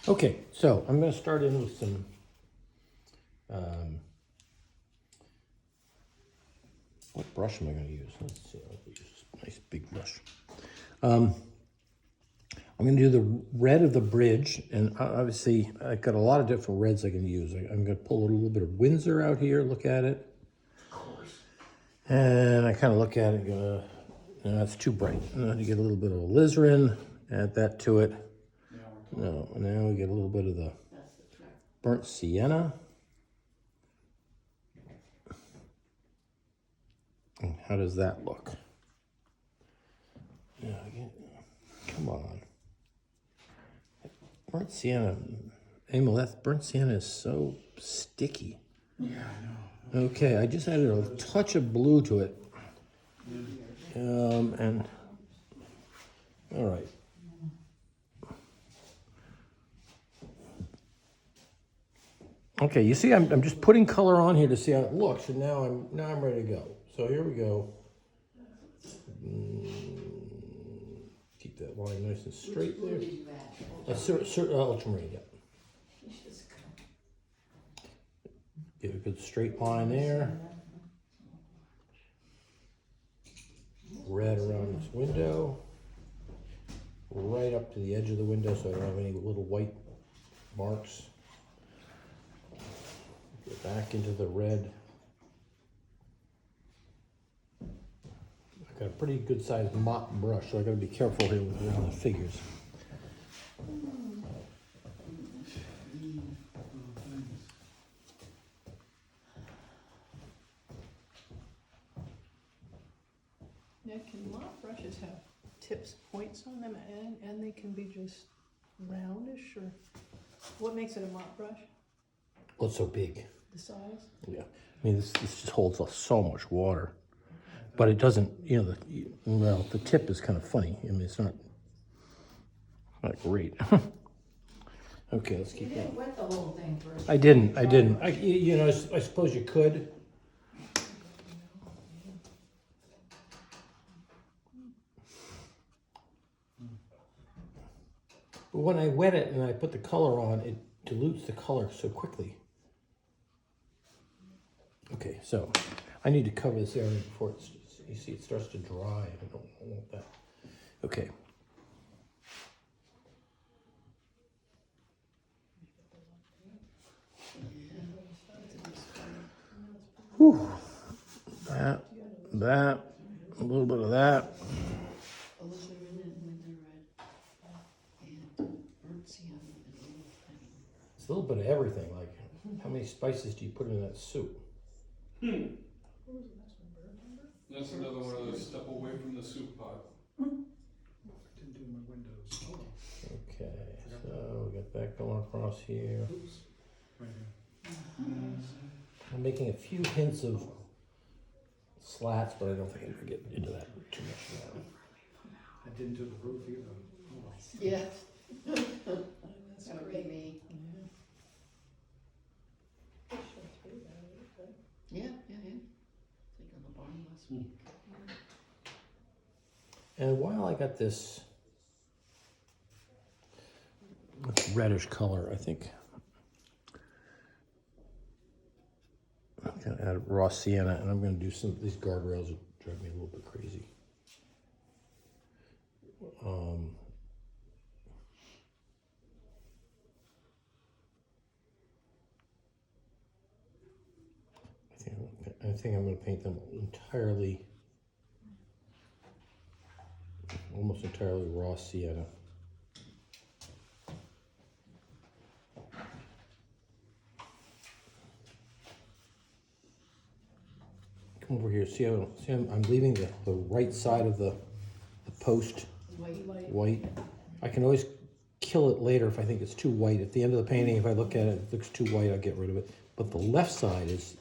A: Okay, so I'm going to start in with some what brush am I going to use? Let's see. I'll use this nice big brush. I'm going to do the red of the bridge, and obviously I've got a lot of different reds I can use. I'm going to pull a little bit of Windsor out here. Look at it.
C: Of course.
A: And I kind of look at it and go, no, that's too bright. And then you get a little bit of alizarin, add that to it. No, now we get a little bit of the burnt sienna. And how does that look? Yeah, come on. Burnt sienna, Emil, that burnt sienna is so sticky.
H: Yeah, I know.
A: Okay, I just added a touch of blue to it. And, all right. Okay, you see, I'm just putting color on here to see how it looks, and now I'm ready to go. So here we go. Keep that line nice and straight there. Ultramarine, yeah. Get a good straight line there. Red around this window. Right up to the edge of the window so I don't have any little white marks. Get back into the red. I've got a pretty good sized mop brush, so I gotta be careful here with around the figures.
B: Now, can mop brushes have tips, points on them, and they can be just roundish, or what makes it a mop brush?
A: Well, it's so big.
B: The size?
A: Yeah. I mean, this just holds so much water. But it doesn't, you know, well, the tip is kind of funny. I mean, it's not great. Okay, let's
B: You
A: keep
B: didn't
A: going.
B: wet the whole thing first.
A: I didn't. You know, I suppose you could. But when I wet it and I put the color on, it dilutes the color so quickly. Okay, so I need to cover this area before it's, you see, it starts to dry. I don't want that. Okay. Whew. That, a little bit of that. It's a little bit of everything. Like, how many spices do you put in that soup?
C: That's another one of those step away from the soup pot.
H: Didn't do my windows.
A: Okay, so we got that going across here.
H: Oops. Right here.
A: I'm making a few hints of slats, but I don't think I'm gonna get into that too much now.
H: I didn't do the roof either. Oh.
B: Yeah. That's gonna be me.
I: Yeah. Like on the bottom last week.
A: And while I got this reddish color, I think I'm gonna add raw sienna, and I'm gonna do some, these guardrails that drive me a little bit crazy. I think I'm gonna paint them entirely, almost entirely raw sienna. Come over here. See how I'm leaving the right side of the post white. I can always kill it later if I think it's too white. At the end of the painting, if I look at it, it looks too white, I'll get rid of it. But the left side is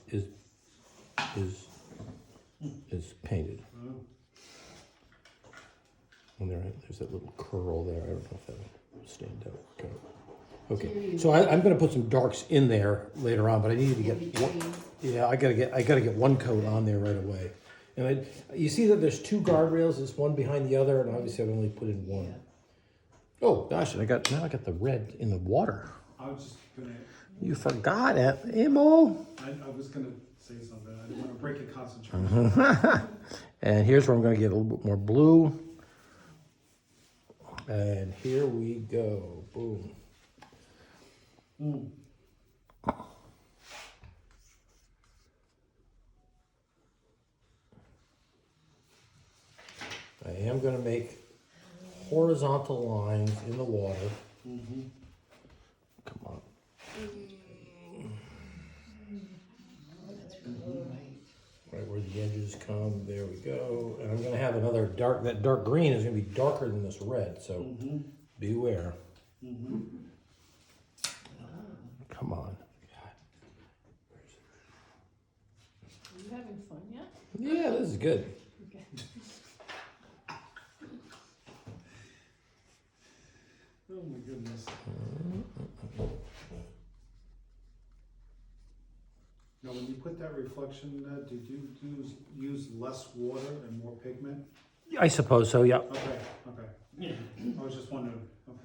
A: painted. And there's that little curl there. I don't know if that will stand out. Okay, so I'm going to put some darks in there later on, but I needed to get one. Yeah, I gotta get one coat on there right away. And you see that there's two guardrails. There's one behind the other, and obviously I've only put in one. Oh gosh, and now I got the red in the water.
H: I was just gonna.
A: You forgot it, Emo.
H: I was gonna say something. I didn't want to break your concentration.
A: And here's where I'm going to get a little bit more blue. And here we go. Boom. I am going to make horizontal lines in the water. Come on. Right where the edges come, there we go. And I'm going to have another that dark green is going to be darker than this red, so beware. Come on.
B: Are you having fun yet?
A: Yeah, this is good.
B: Okay.
H: Oh my goodness. Now, when you put that reflection, did you use less water and more pigment?
A: I suppose so, yeah.
H: Okay. I was just wondering. Okay.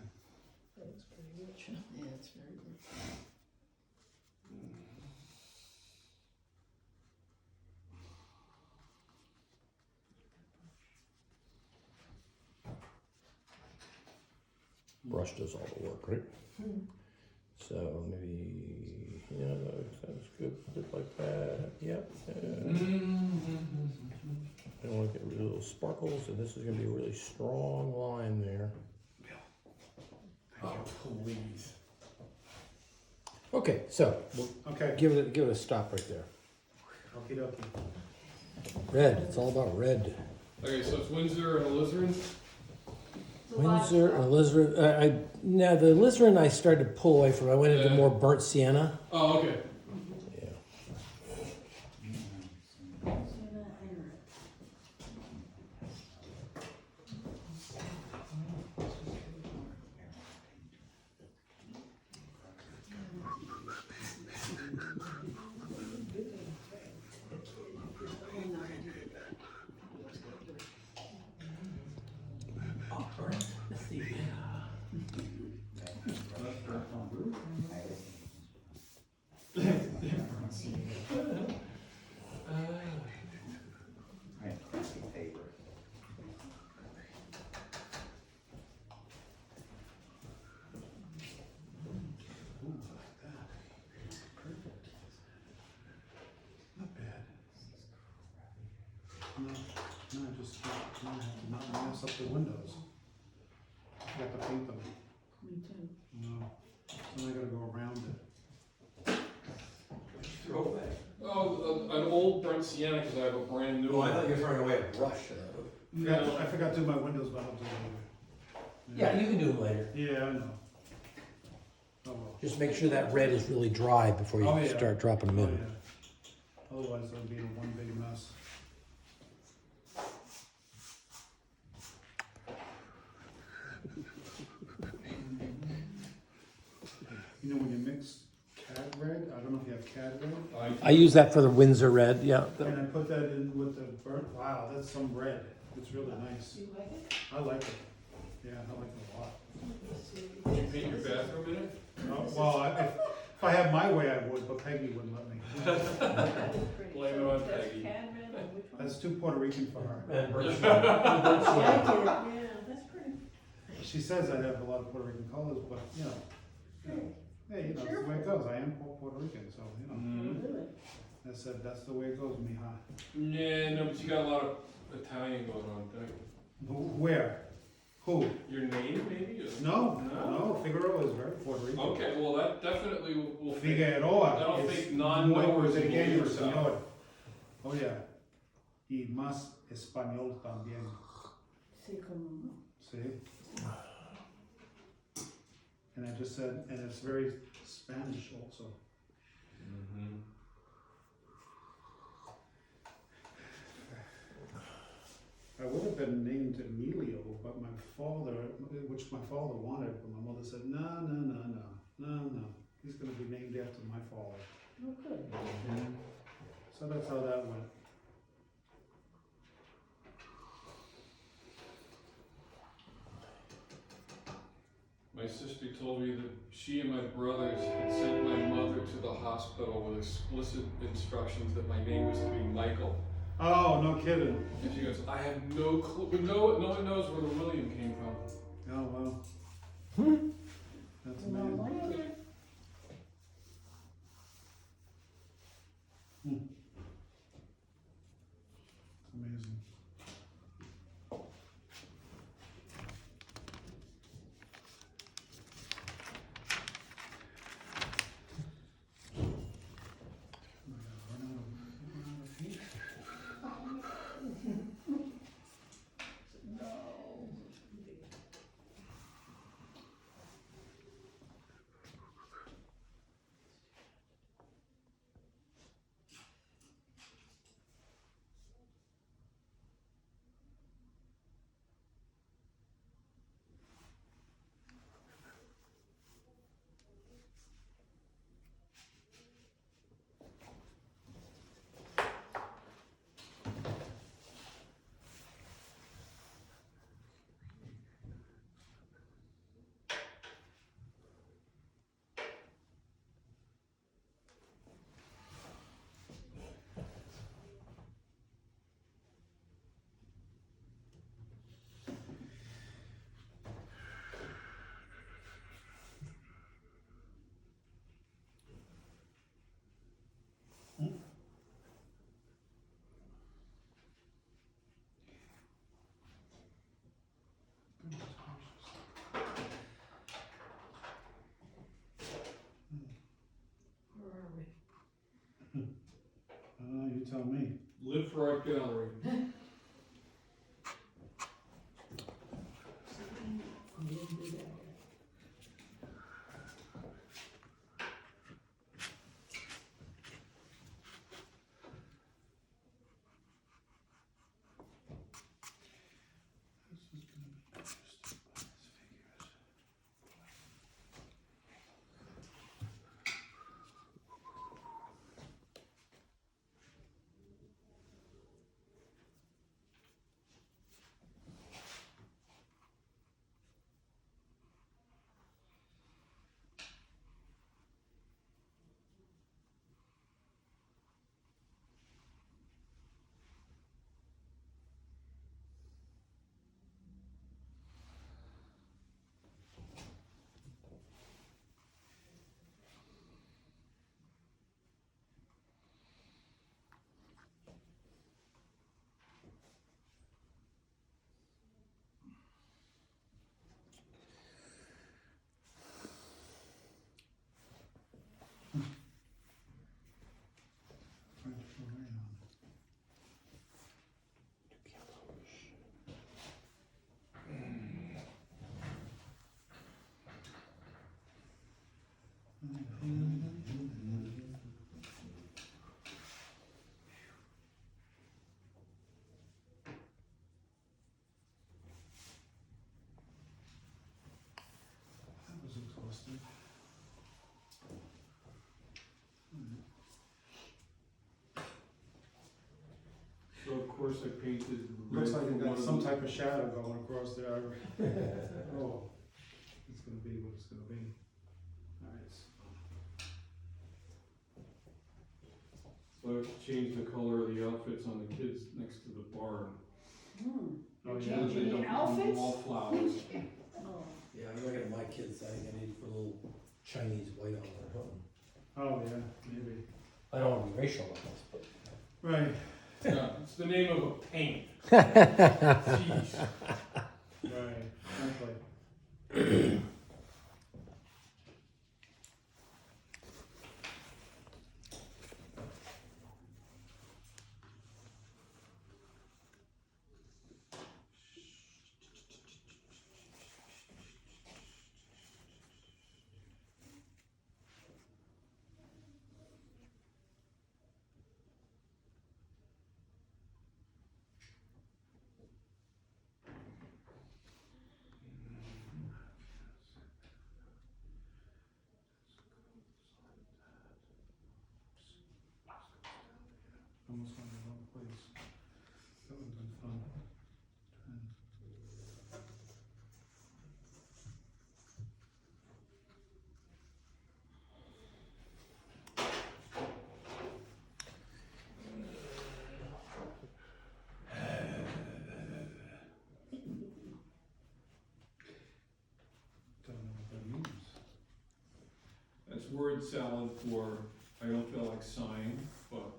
B: That looks pretty rich.
I: Yeah, it's very good.
A: Brush does all the work, right? So maybe, yeah, that's good, like that, yep. I don't want to get rid of those sparkles, and this is gonna be a really strong line there.
C: Oh, please.
A: Okay, so we'll
H: Okay,
A: give it a stop right there.
H: okey dokey.
A: Red, it's all about red.
C: Okay, so it's Windsor and alizarin?
A: Windsor, alizarin, now the alizarin I started to pull away from, I went into more burnt sienna.
C: Oh, okay.
A: Yeah.
E: Right, crappy paper.
H: Ooh, I like that. Perfect. Not bad. No, just, I have to not mess up the windows. I got to paint them.
I: Me too.
H: No, so I gotta go around it.
C: Oh, an old burnt sienna, because I have a brand new one.
A: you were throwing away a brush.
H: I forgot to do my windows, but I'll do it later.
A: Yeah, you can do them later.
H: Yeah, I know. Oh, well.
A: Just make sure that red is really dry before
H: Oh,
A: you
H: yeah.
A: start dropping them
H: Oh,
A: in.
H: yeah. Otherwise, it'll be one big mess. You know, when you mix cad red, I don't know if you have cad red,
A: I use that for the Windsor red, yeah.
H: and I put that in with the burnt, wow, that's some red. It's really nice.
B: Do you like it?
H: I like it. Yeah, I like it a lot.
C: Can you paint your bathroom in it?
H: Well, if I had my way, I would, but Peggy wouldn't let me.
B: Pretty.
C: Blame
B: So
C: it on
B: that's
C: Peggy.
B: Cad red, or which one?
H: That's too Puerto Rican for her.
B: Yeah, that's pretty.
H: She says I have a lot of Puerto Rican colors, but, you know, hey, you know, that's the way it goes. I am Puerto Rican, so, you know.
C: Mm.
H: I said, that's the way it goes, mija.
C: Yeah, no, but you got a lot of Italian going on, don't you?
H: Where? Who?
C: Your name, maybe?
H: No, no, Figueroa is very Puerto Rican.
C: Okay, well, that definitely will fit.
H: Figueroa
C: That'll
H: es
C: think
H: muy
C: non-knowers will
H: puertorriqueño,
C: believe so.
H: señor. Oh, yeah. Y más español también. See? And I just said, and it's very Spanish also.
C: Mm-hmm.
H: I would have been named Emilio, but my father, which my father wanted, but my mother said, no. He's gonna be named after my father.
I: Okay.
H: So that's how that went.
C: My sister told me that she and my brothers had sent my mother to the hospital with explicit instructions that my name was to be Michael.
H: Oh, no kidding.
C: And she goes, I have no clue. No one knows where the William came from.
H: Oh, well. That's amazing. Amazing. tell me.
C: Live for art gallery.
H: That was exhausting.
C: So of course I painted
H: Looks like
C: red
H: it
C: for
H: got
C: one of
H: some
C: the-
H: type of shadow going across there. Oh, it's gonna be what it's gonna be. Alright.
C: So I've changed the color of the outfits on the kids next to the barn.
H: Oh, yeah.
B: Changing
C: They
B: the
C: don't do
B: outfits?
C: wallflowers.
B: Oh,
A: Yeah, I'm looking at my kids, I think I need to put a little Chinese white on or something.
H: Oh, yeah, maybe.
A: I don't want to be racial on this, but.
H: Right,
C: Yeah, it's the name of a paint. Jeez.
H: right, exactly. Almost went in the wrong place. That would've been fun. Don't know what that means.
C: That's word salad for I don't feel like sighing, but.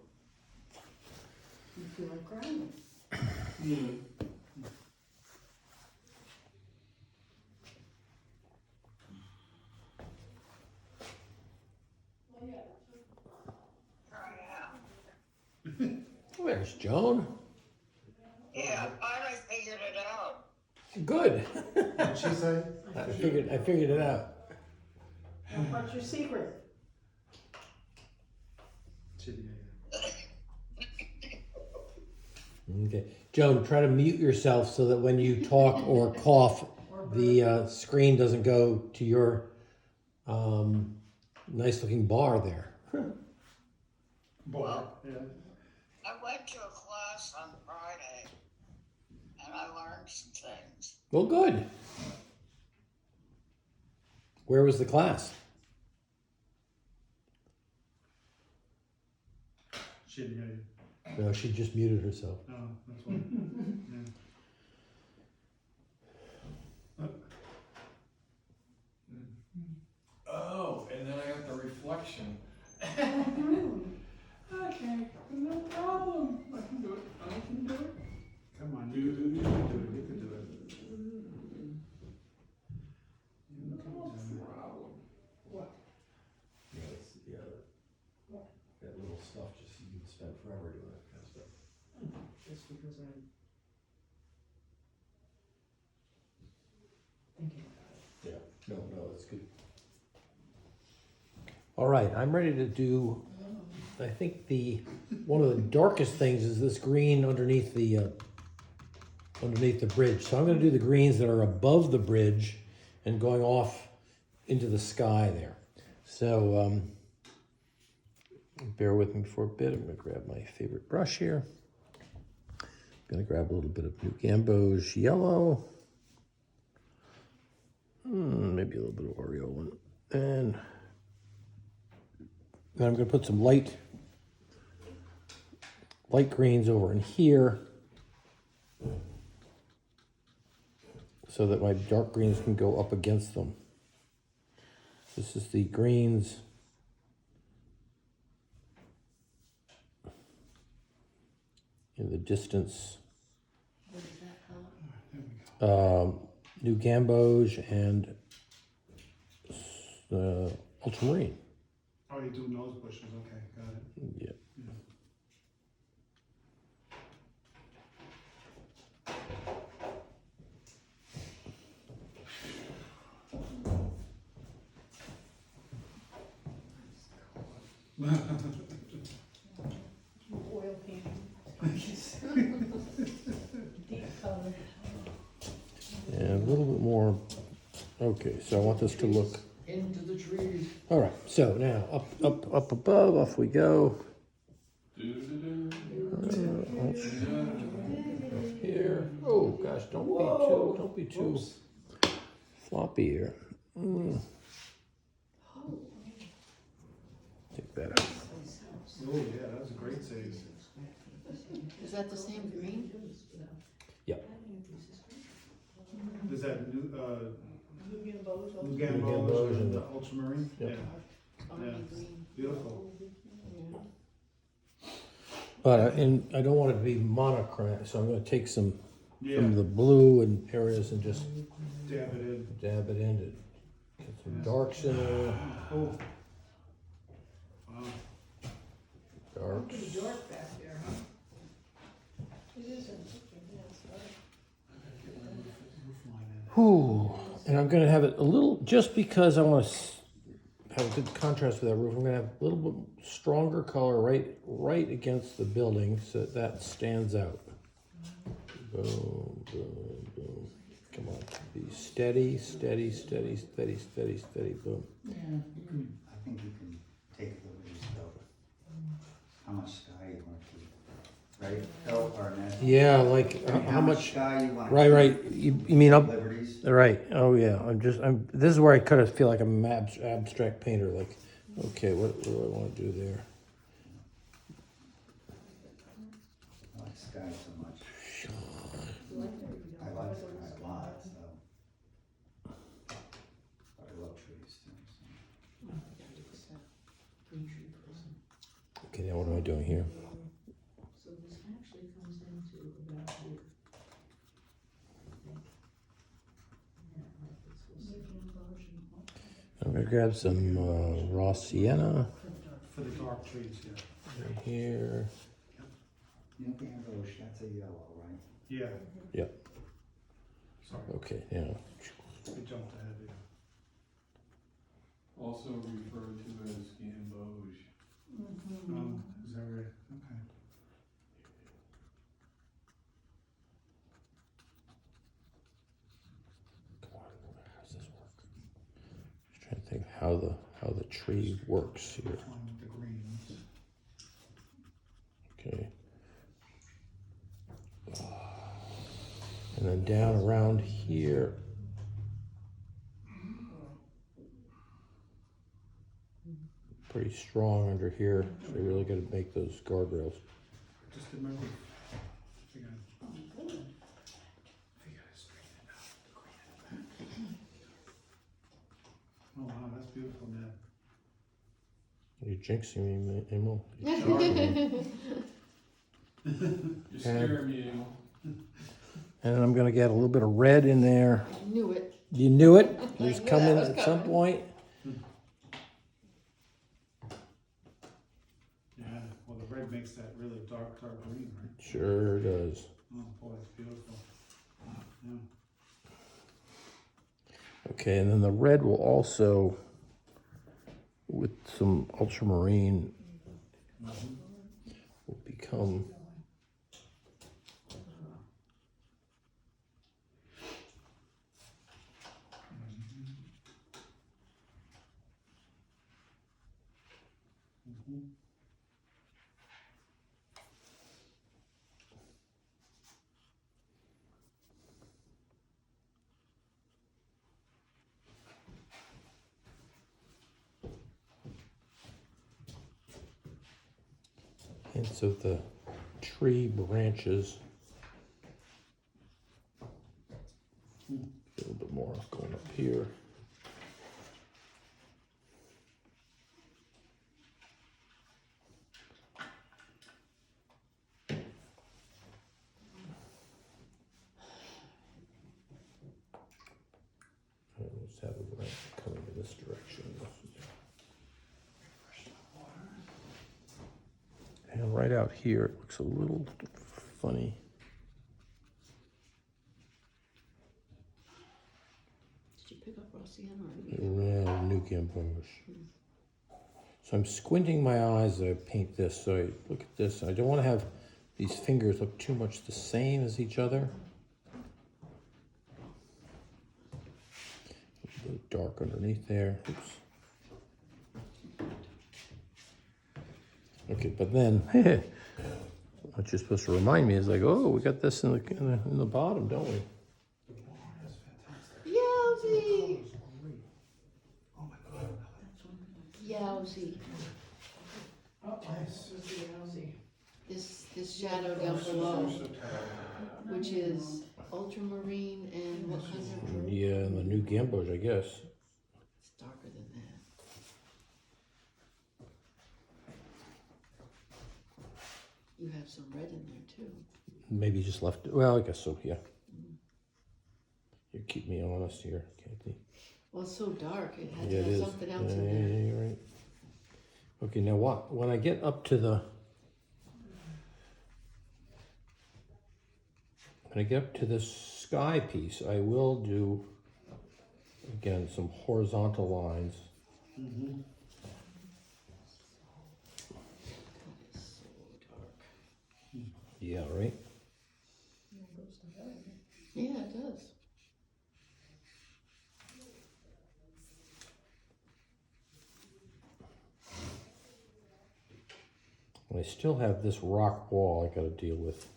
I: You feel like crying.
A: Oh, there's Joan.
F: Yeah, I finally figured it out.
A: Good.
H: What'd she say?
A: I figured it out.
B: what's your secret?
H: She did,
A: Okay, Joan, try to mute yourself so that when you talk or cough, the screen doesn't go to your nice looking bar there.
H: Bar, yeah.
F: I went to a class on Friday, and I learned some things.
A: Well, good. Where was the class?
H: She didn't hear you.
A: No, she just muted herself.
H: Oh, that's why. Yeah.
C: Oh, and then I got the reflection. Okay, no problem. I can do it. I can do it.
H: Come on, you can do it, you can do it, you can do it. You can
C: No
H: do it.
C: problem.
A: Yeah, that little stuff just you can spend forever doing it.
I: because I'm thinking about it.
A: Yeah, no, that's good. All right, I'm ready to do, I think one of the darkest things is this green underneath the bridge. So I'm gonna do the greens that are above the bridge and going off into the sky there. So, bear with me for a bit. I'm gonna grab my favorite brush here. I'm gonna grab a little bit of New Gamboge yellow. Maybe a little bit of Oreo one. And then I'm gonna put some light greens over in here so that my dark greens can go up against them. This is the greens in the distance.
I: What is that color?
A: New Gamboge and ultramarine.
H: Oh, you do nose bushes, okay, got it.
A: Yeah.
B: Oil painting. Deep color.
A: And a little bit more. Okay, so I want this to look.
I: Into the trees.
A: All right, so now up above, off we go. Here. Oh gosh, don't be too floppy here. Take that out.
H: Oh, yeah, that was a great save.
I: Is that the same green?
H: Is that new,
B: Blue Gamboge,
H: New
A: Gamboge
H: Gamboge
A: and
H: and
A: the-
H: the ultramarine?
A: Yep.
H: Yeah,
I: Army
H: Yeah.
I: green.
H: beautiful.
A: But I don't want it to be monochromatic, so I'm going to take some
H: Yeah,
A: from the blue and areas and just
H: dab it in.
A: dab it in to get some darks in there.
H: Oh. Wow.
A: Darks.
I: Pretty dark back there, huh?
B: It is in the picture, yeah, it's dark.
H: Roof line in.
A: Whew. And I'm going to have it a little, just because I want to have a good contrast with that roof, I'm going to have a little bit stronger color right against the building so that stands out. Boom, boom, boom. Come on. Be steady, steady, steady, steady, steady, steady, boom.
E: Yeah, you can, I think you can take liberties though. How much sky you want to keep, right? Phil or Ned?
A: Yeah, like how much,
E: sky you want to
A: right. You mean up,
E: Liberties?
A: right. Oh yeah, this is where I kind of feel like I'm an abstract painter. Like, okay, what do I want to do there?
E: I like sky so much. I like sky a lot, so. But I love trees too, so.
I: Green tree person.
A: Okay, now what am I doing here?
I: So this actually comes into about here.
A: I'm gonna grab some raw sienna
H: For the dark trees, yeah.
A: right here.
E: New Gamboge, that's a yellow, right?
H: Yeah.
A: Yep.
H: Sorry,
A: Okay, now
H: I jumped ahead, yeah.
C: Also referred to as gamboge.
H: Is that right? Okay.
A: come on, how does this work? Just trying to think how the tree works here.
H: Fine with the greens.
A: Okay. And then down around here. Pretty strong under here, so you really gotta make those guardrails.
H: Just did my roof. I gotta straighten it out, the green in the back. Oh wow, that's beautiful, Ned.
A: You're jinxing me, Emil.
C: You're scaring me, Emil.
A: And I'm gonna get a little bit of red in there.
I: I knew it.
A: You knew it? It was
I: knew that
A: coming
I: was
A: at some
I: coming.
A: point.
H: Yeah, well, the red makes that really dark green, right?
A: Sure does.
H: Oh boy, it's beautiful. Yeah.
A: Okay, and then the red will also, with some ultramarine, will become hints of the tree branches. A little bit more going up here. Let's have it right coming in this direction. And right out here, it looks a little funny.
I: Did you pick up Rossiana or
A: Yeah, new Gamboge. So I'm squinting my eyes as I paint this. So I look at this. I don't want to have these fingers look too much the same as each other. A little dark underneath there. Oops. Okay, but then what you're supposed to remind me is like, oh, we got this in the bottom, don't we?
I: Yowzy! Yowzy. This shadow down below, which is ultramarine and what kind of?
A: Yeah, and the new Gamboge, I guess.
I: It's darker than that. You have some red in there too.
A: Maybe just left. Well, I guess so. Yeah. You keep me honest here, Kathy.
I: Well, it's so dark, it had
A: Yeah,
I: to
A: it
I: have
A: is.
I: something else
A: Yeah,
I: in there.
A: you're right. Okay, now what? When I get up to the this sky piece, I will do again some horizontal lines.
H: Mm-hmm.
I: That is so dark.
A: Yeah, right.
I: Yeah, it does.
A: And I still have this rock wall I got to deal with,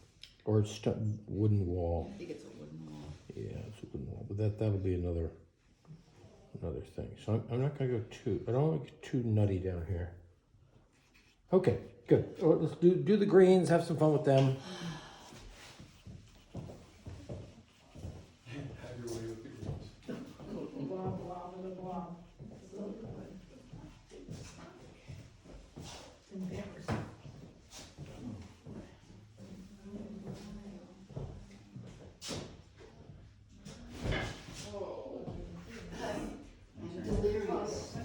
A: or it's wooden wall.
I: I think it's a wooden wall.
A: Yeah, it's a wooden wall, but that'll be another thing. So I'm not gonna go I don't want to get too nutty down here. Okay, good. Let's do the greens. Have some fun with them.
C: Have your way with the greens.
B: Blob, blob, and a blob. It's embarrassing.
I: I'm delirious.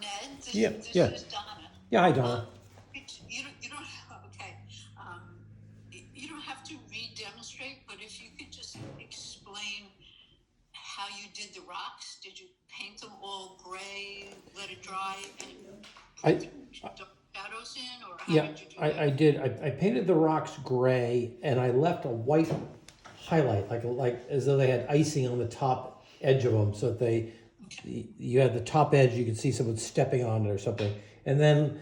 F: Ned, this,
A: Yeah,
F: this
A: yeah.
F: is Donna.
A: Yeah, hi Donna.
F: You don't, okay. You don't have to re-demonstrate, but if you could just explain how you did the rocks. Did you paint them all gray, let it dry, and put dark shadows in, or how
A: Yeah,
F: did you do that?
A: I did. I painted the rocks gray, and I left a white highlight, like as though they had icing on the top edge of them, so that you had the top edge, you could see someone stepping on it or something. And then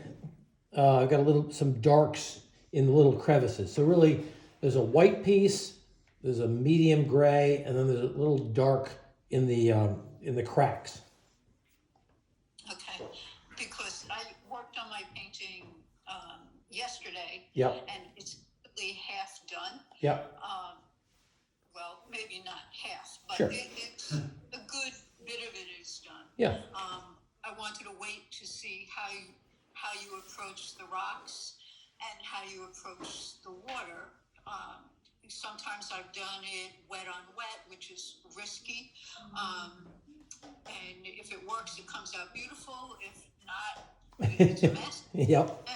A: I got some darks in the little crevices. So really, there's a white piece, there's a medium gray, and then there's a little dark in the cracks.
F: Okay, because I worked on my painting yesterday,
A: Yep.
F: and it's really half done.
A: Yep.
F: Well, maybe not half, but
A: Sure.
F: it's
A: Yeah.
F: I wanted to wait to see how you approach the rocks and how you approach the water. Sometimes I've done it wet on wet, which is risky. And if it works, it comes out beautiful. If not, it's a mess.
A: Yep.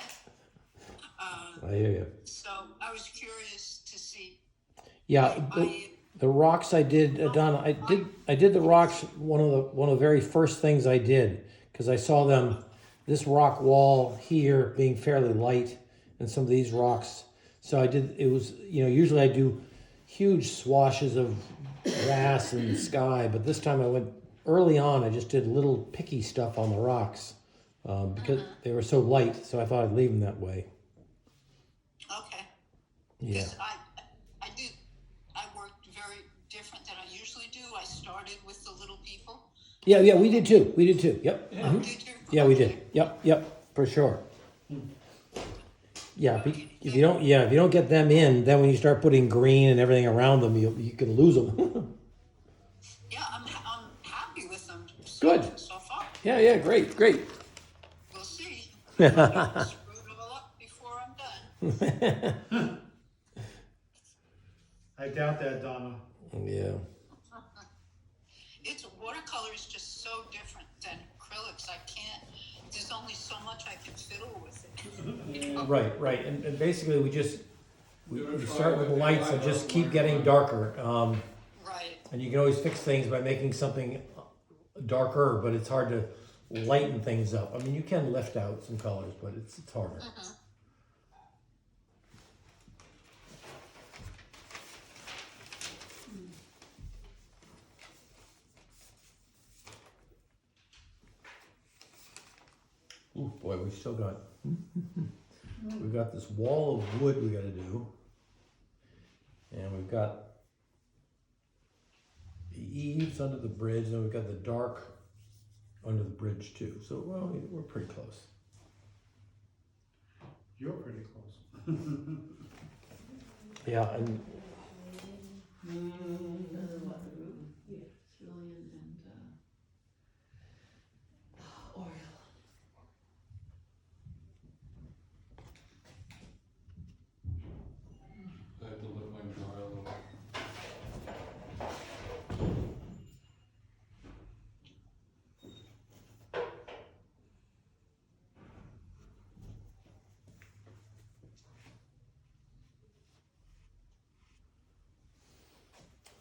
A: I hear you.
F: So I was curious to see.
A: Yeah, the rocks I did, Donna. I did the rocks. One of the very first things I did, because I saw them, this rock wall here being fairly light, and some of these rocks. So I did. It was, usually I do huge swashes of grass and sky, but this time I went early on. I just did little picky stuff on the rocks because they were so light. So I thought I'd leave them that way.
F: Okay.
A: Yeah.
F: I worked very different than I usually do. I started with the little people.
A: Yeah, we did too. Yep.
F: Did you?
A: Yeah, we did. Yep, for sure. Yeah, if you don't get them in, then when you start putting green and everything around them, you can lose them.
F: Yeah, I'm happy with them.
A: Good.
F: So far.
A: Yeah, great.
F: We'll see. I don't screw it all up before I'm done.
H: I doubt that, Donna.
A: Yeah.
F: It's watercolor is just so different than acrylics. I can't. There's only so much I can fiddle with it.
A: Right, and basically we start with the lights and just keep getting darker.
F: Right.
A: And you can always fix things by making something darker, but it's hard to lighten things up. I mean, you can lift out some colors, but it's harder. Ooh, boy, we still got, we've got this wall of wood we gotta do. And we've got the eaves under the bridge, and we've got the dark under the bridge too. So, well, we're pretty close.
H: You're pretty close.
A: Yeah, and
I: Civilian and Oriole.
C: I had to let mine dry a little.
H: Takes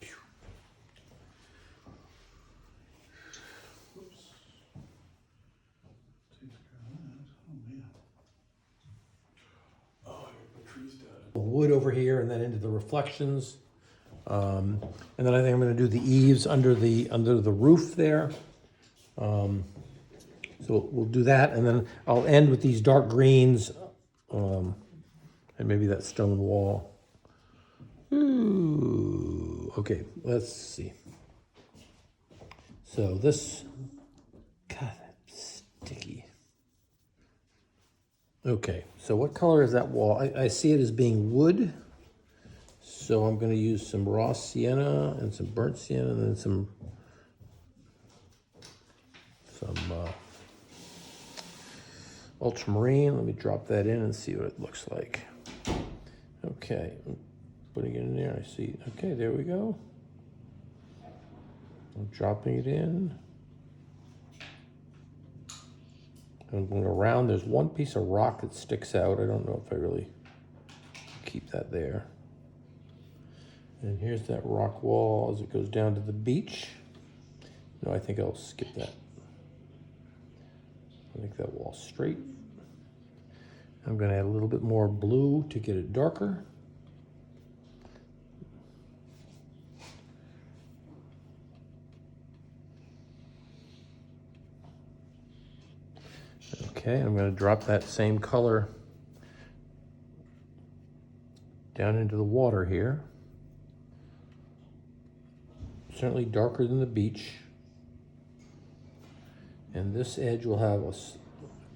H: care of that. Oh, man.
C: Oh, the tree's dead.
A: wood over here, and then into the reflections. And then I think I'm going to do the eaves under the roof there. So we'll do that, and then I'll end with these dark greens, and maybe that stone wall. Ooh, okay, let's see. So this, God, that's sticky. Okay, so what color is that wall? I see it as being wood. So I'm going to use some raw sienna and some burnt sienna, and then some ultramarine. Let me drop that in and see what it looks like. Okay, I'm putting it in there. I see. Okay, there we go. I'm dropping it in. I'm going around. There's one piece of rock that sticks out. I don't know if I really keep that there. And here's that rock wall as it goes down to the beach. No, I think I'll skip that. I'll make that wall straight. I'm going to add a little bit more blue to get it darker. Okay, I'm going to drop that same color down into the water here. Certainly darker than the beach. And this edge will have a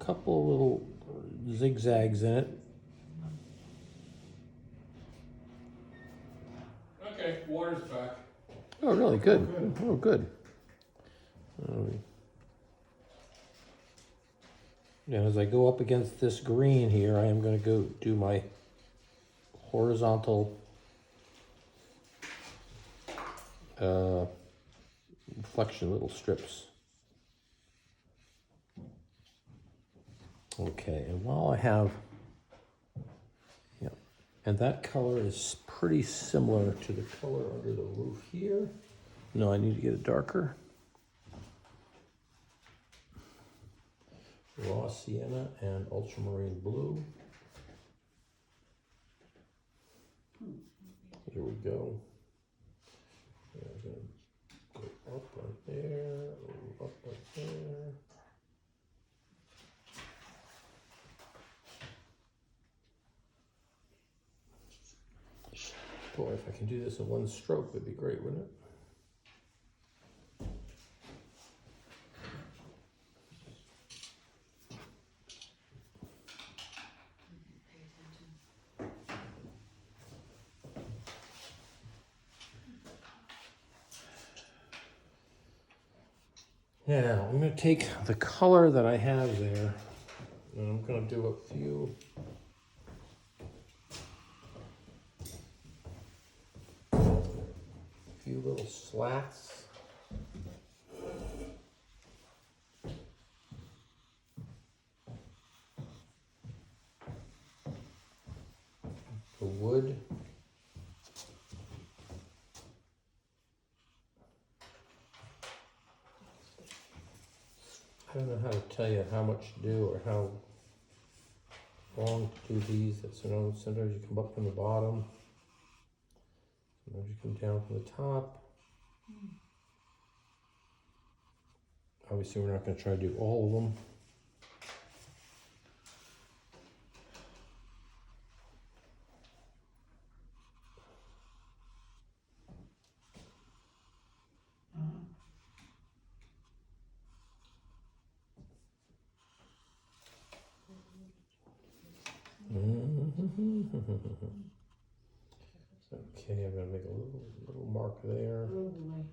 A: couple of little zigzags in it.
C: Okay, water's back.
A: Oh, really? Good. Oh, good. And as I go up against this green here, I am going to go do my horizontal reflection little strips. Okay, and while I have, yeah, and that color is pretty similar to the color under the roof here. No, I need to get it darker. Raw sienna and ultramarine blue. Here we go. Yeah, I'm gonna go up right there, up right there. Boy, if I can do this in one stroke, that'd be great, wouldn't it? Now, I'm going to take the color that I have there, and I'm going to do a few little slats. The wood. I don't know how to tell you how much to do or how long to do these. That's, you know, sometimes you come up from the bottom, sometimes you come down from the top. Obviously, we're not going to try to do all of them. Okay, I'm gonna make a little mark there.
I: Oh boy.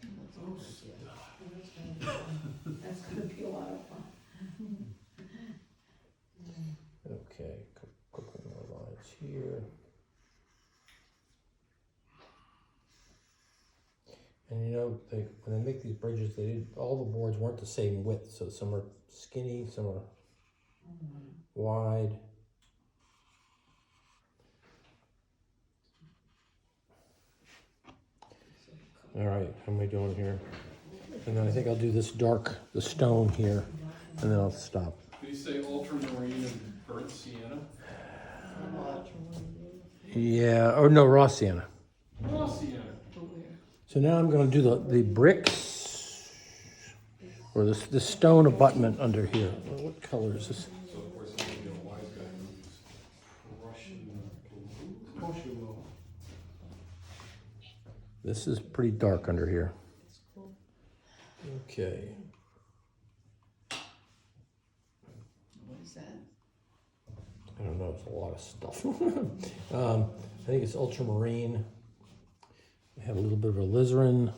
I: That's a good idea. That's gonna be a lot of fun.
A: Okay, couple more lines here. And you know, when they make these bridges, all the boards weren't the same width. So some are skinny, some are wide. All right, how am I doing here? And then I think I'll do this dark, the stone here, and then I'll stop.
C: Did you say ultramarine and burnt sienna?
A: Yeah, or no, raw sienna.
C: Raw sienna.
A: So now I'm going to do the bricks, or the stone abutment under here. What color is this?
C: So of course I'm gonna be a wise guy who uses Prussian blue.
H: Of course you will.
A: This is pretty dark under here. Okay.
I: What is that?
A: I don't know, it's a lot of stuff. I think it's ultramarine. I have a little bit of alizarin.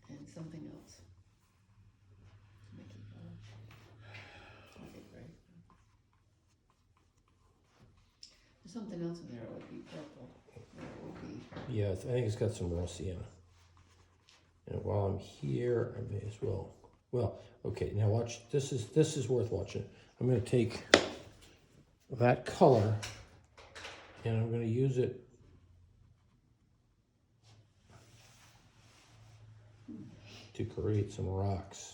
I: And something else. Make it okay, great. There's something else in there, it would be purple. Or it would be,
A: Yeah, I think it's got some raw sienna. And while I'm here, I may as well. Well, okay, now watch. This is worth watching. I'm going to take that color and I'm going to use it to create some rocks.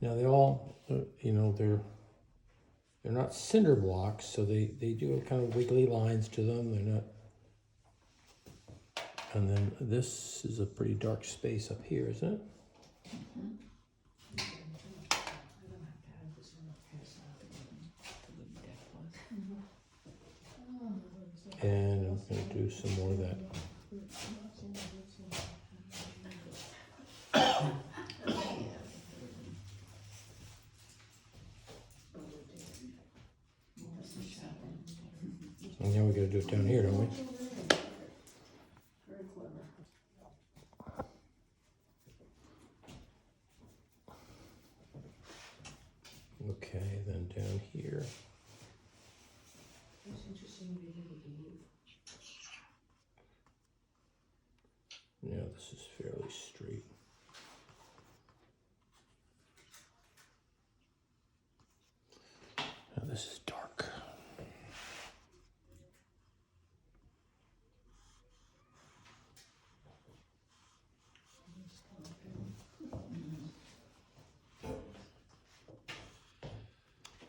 A: Now they all, you know, they're not cinder blocks, so they do have kind of wiggly lines to them. They're not. And then this is a pretty dark space up here, isn't it? do some more of that. And now we gotta do it down here, don't we?
I: Very clever.
A: Okay, then down here.
I: It's interesting to be able to move.
A: Now this is fairly straight. Now this is dark.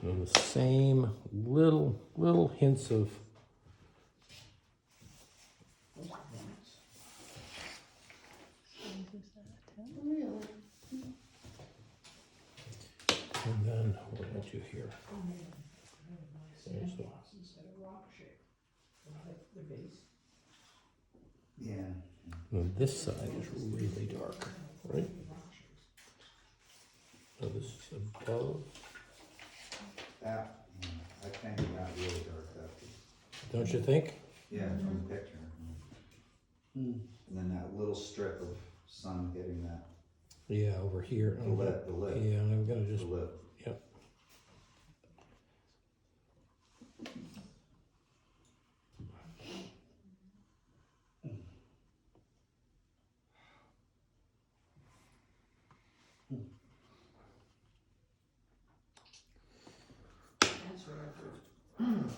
A: And the same little hints of
I: Really?
A: and then what do I do here? There's the,
E: Yeah.
A: and this side is really dark, right? So this is above.
E: That, yeah, I think that really dark, that piece.
A: Don't you think?
E: Yeah, from the picture.
H: Hmm.
E: And then that little strip of sun hitting that,
A: Yeah, over here.
E: the lip,
A: Yeah, I'm gonna
E: the
A: just,
E: lip.
A: yep.
I: That's where I approved.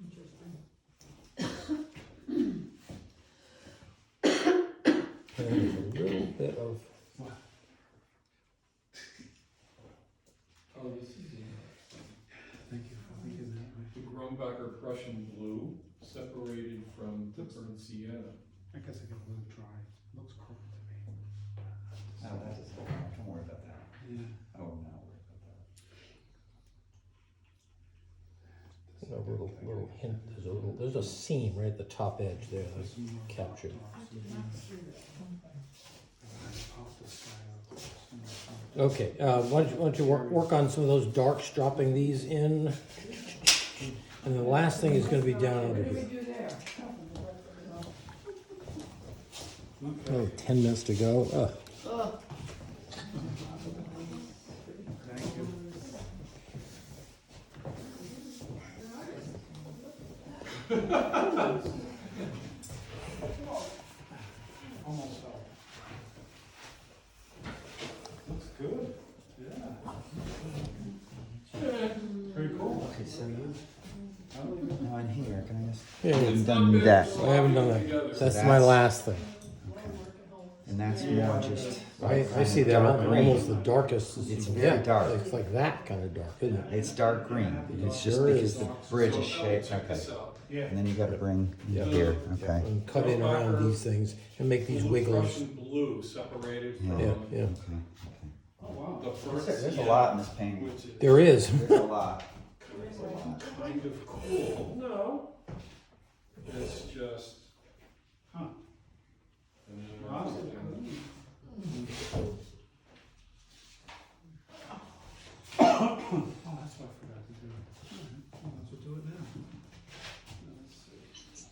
I: Interesting.
A: And there's a little bit of,
C: Oh, this is
H: Thank you for thinking that way.
C: the Grumbacher Prussian blue separated from the burnt sienna.
H: I guess I got a little dry. Looks crooked to me.
E: No, that is, don't worry about that.
H: Yeah.
E: I would not worry about that.
A: a little hint, there's a seam right at the top edge there that's captured. Okay, why don't you work on some of those darks, dropping these in. And the last thing is gonna be down under here. Oh, 10 minutes to go.
I: Oh,
H: Thank you. Almost fell. Looks good, yeah. Very cool.
E: Okay, so you, now in here, can I just?
A: Yeah,
E: You've done that,
A: I haven't done that. That's my last thing.
E: and that's more just.
A: I see that
E: dark green.
A: almost the darkest.
E: It's very dark.
A: It's like that kind of dark, isn't it?
E: It's dark green, it's just
A: Sure
E: because
A: is.
E: the bridge is shaped,
C: Check
E: okay.
C: this out.
H: Yeah.
E: And then you gotta bring
A: Yeah.
E: here, okay.
A: And cut in around these things and make these
C: Blue
A: wiggles.
C: Prussian blue separated
E: Yeah.
C: from
A: Yeah, yeah.
E: Okay,
H: Oh, wow.
C: the burnt
E: There's a
C: sienna,
E: lot in this painting.
C: which is
A: There is.
E: There's a lot.
C: kind of cool. No. It's just.
H: Huh.
C: And then
H: Wow. Oh, that's what I forgot to do. All right. Well, let's do it now. Let's see. Let's see.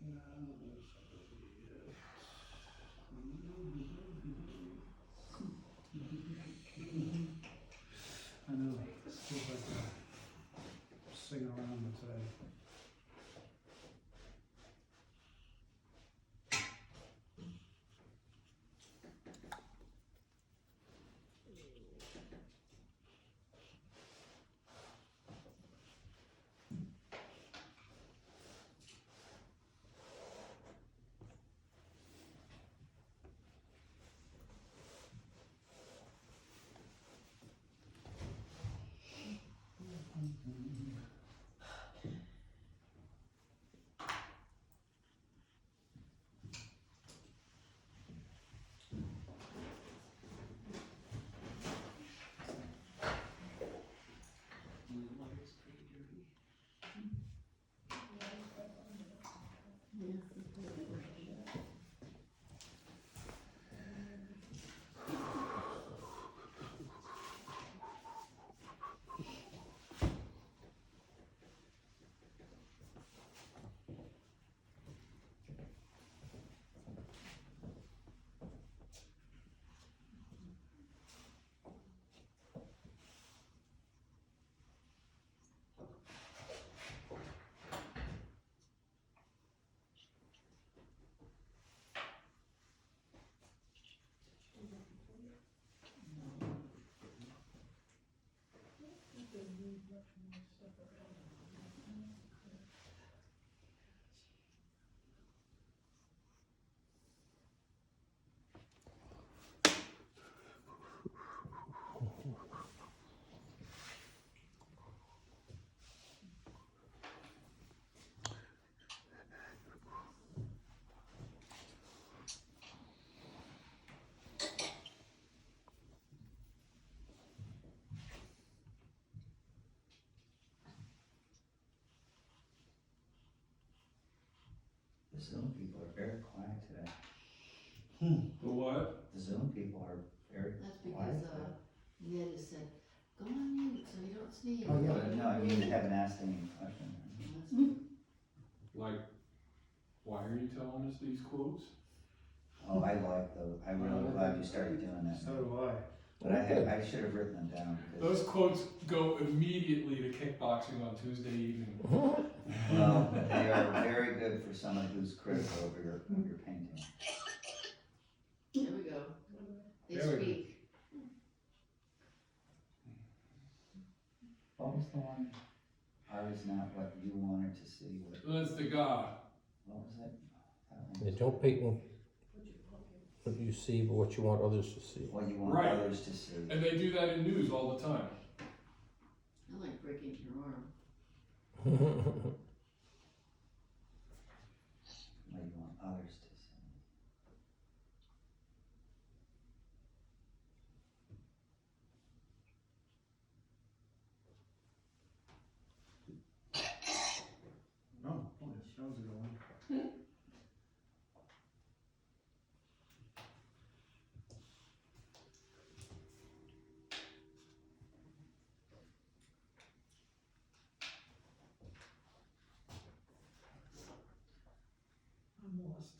H: Now, this will be it.
E: The Zoom people are very quiet today.
C: The what?
E: The Zoom people are very
I: That's
E: quiet
I: because,
E: today.
I: Ned has said, go on mute so you don't sneeze.
E: Oh, yeah, but no, I mean, they haven't asked any questions.
C: Like, why are you telling us these quotes?
E: Oh, I like those. I'm really glad you started doing that.
H: So do I.
E: But I should have written them down because,
C: Those quotes go immediately to kickboxing on Tuesday evening.
E: well, they are very good for someone who's critical of your painting.
I: There we go. They
H: There we go.
I: speak.
E: What was the one? Art is not what you wanted to see.
C: That's the God.
E: What was it? That
A: They
E: one.
A: don't paint what you see, but what you want others to see.
E: What you want
C: Right.
E: others to see.
C: And they do that in news all the time.
I: I like breaking your arm.
E: What you want others to see.
H: Oh, boy, that was a good one. I'm lost.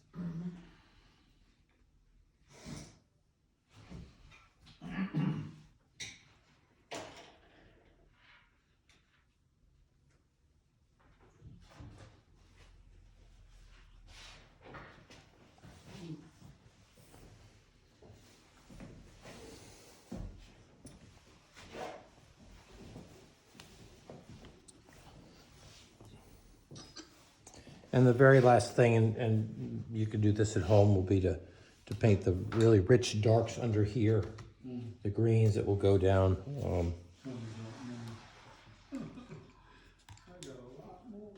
A: And the very last thing, and you could do this at home, will be to paint the really rich darks under here, the greens that will go down.
H: I got a lot more.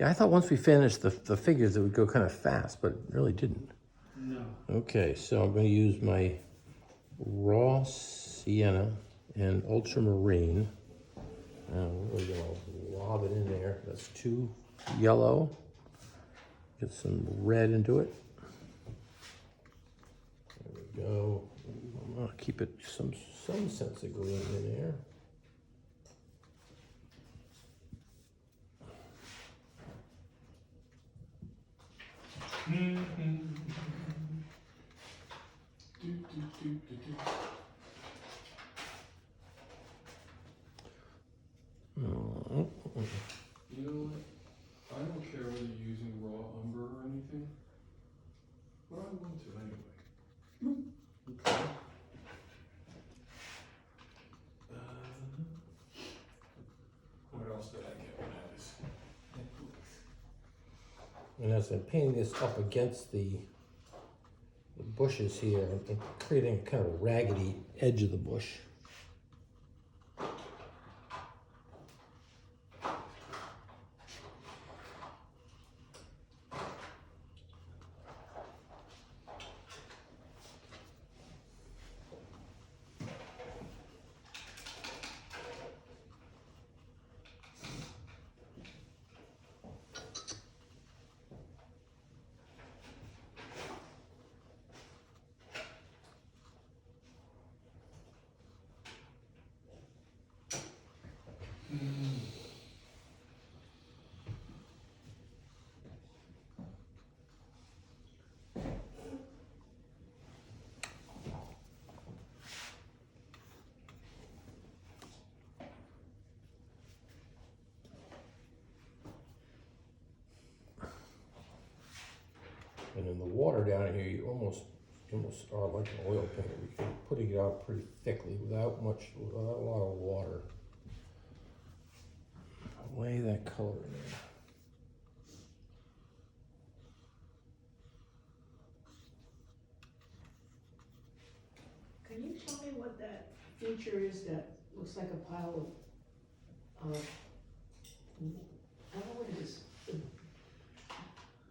A: Yeah, I thought once we finished the figures, it would go kind of fast, but it really didn't.
H: No.
A: Okay, so I'm going to use my raw sienna and ultramarine. Now we're going to lob it in there. That's 2 yellow. Get some red into it. There we go. I'm going to keep it some sense of green in there.
C: You know what? I don't care whether you're using raw umber or anything, but I want to anyway. What else did I get when I was?
A: And as I'm painting this up against the bushes here, I'm creating kind of a raggedy edge of the bush. And in the water down here, you almost almost are like an oil painter. You're putting it out pretty thickly without a lot of water. Lay that color in there.
B: Can you tell me what that feature is that looks like a pile of, I don't know what it is.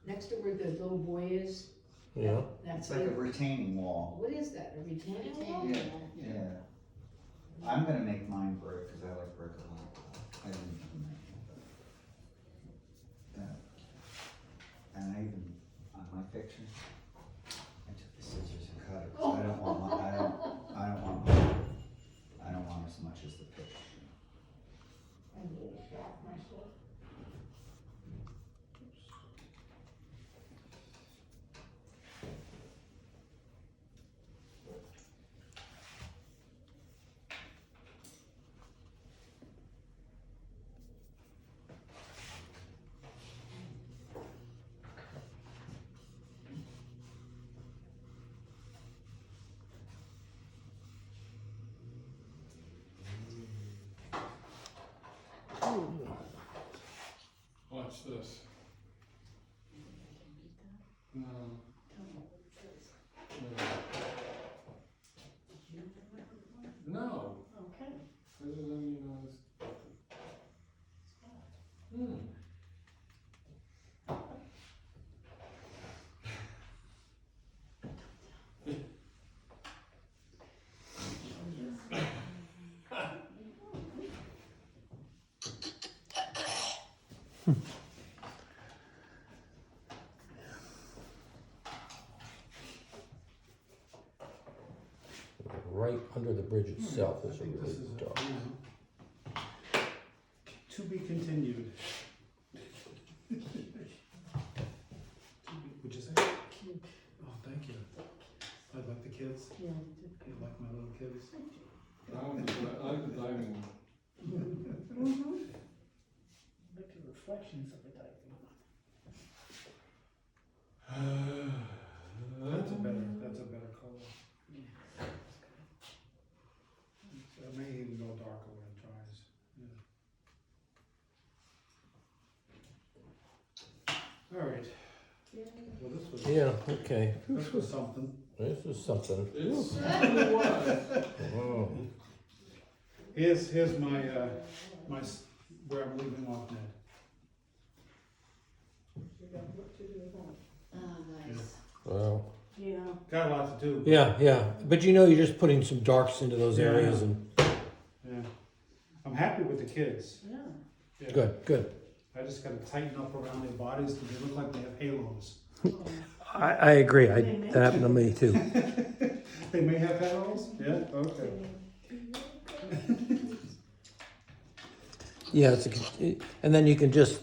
B: Next to where the little boy is,
A: Yeah.
B: that's
E: It's like a
B: it.
E: retaining wall.
B: What is that, a retaining wall?
I: Retaining
E: Yeah, yeah. I'm gonna make mine brick, cause I like brick a lot. I didn't even make it, but. And I even, on my picture, I took the scissors and cut it, 'cause I don't want as much as the picture.
C: Watch this. No. No.
B: Okay.
C: Other than, you know, this.
A: Right under the bridge itself
H: I
A: is a
H: think
A: really
H: this is,
A: dark.
H: to be continued. Would you say? Oh, thank you. I like the kids.
B: Yeah.
H: You like my little kids?
C: I like the diving one.
B: Look at reflections of the diving.
H: That's a better color. It may even go darker when it dries. Yeah. All right. Well, this was something.
A: This is something.
C: It certainly was.
A: Oh.
H: Here's my where I'm leaving off Ned.
B: You got work to do at home.
I: Oh, nice.
A: Well,
B: Yeah.
H: Got a lot to do.
A: yeah, but you know, you're just putting some darks into those areas, and
H: Yeah. I'm happy with the kids.
B: Yeah.
H: Yeah.
A: good.
H: I just gotta tighten up around their bodies because they look like they have halos.
A: I agree. That happened to me too.
H: They may have halos? Yeah, okay.
A: Yeah, and then you can just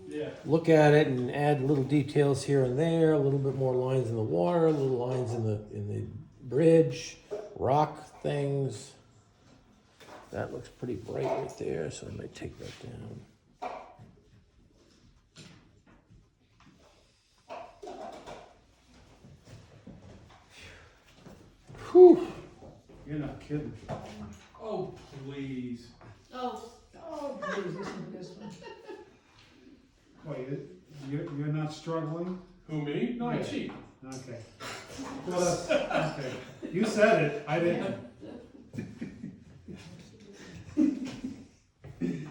H: Yeah.
A: look at it and add little details here and there, a little bit more lines in the water, little lines in the bridge, rock things. That looks pretty bright right there, so I might take that down. Whew.
H: You're not kidding.
C: Oh, please.
I: Oh,
B: Oh, please, listen to this one.
H: Wait, you're not struggling?
C: Who, me? No, I
H: Yeah.
C: cheat.
H: Okay. Well, that's, okay. You said it, I didn't.
B: He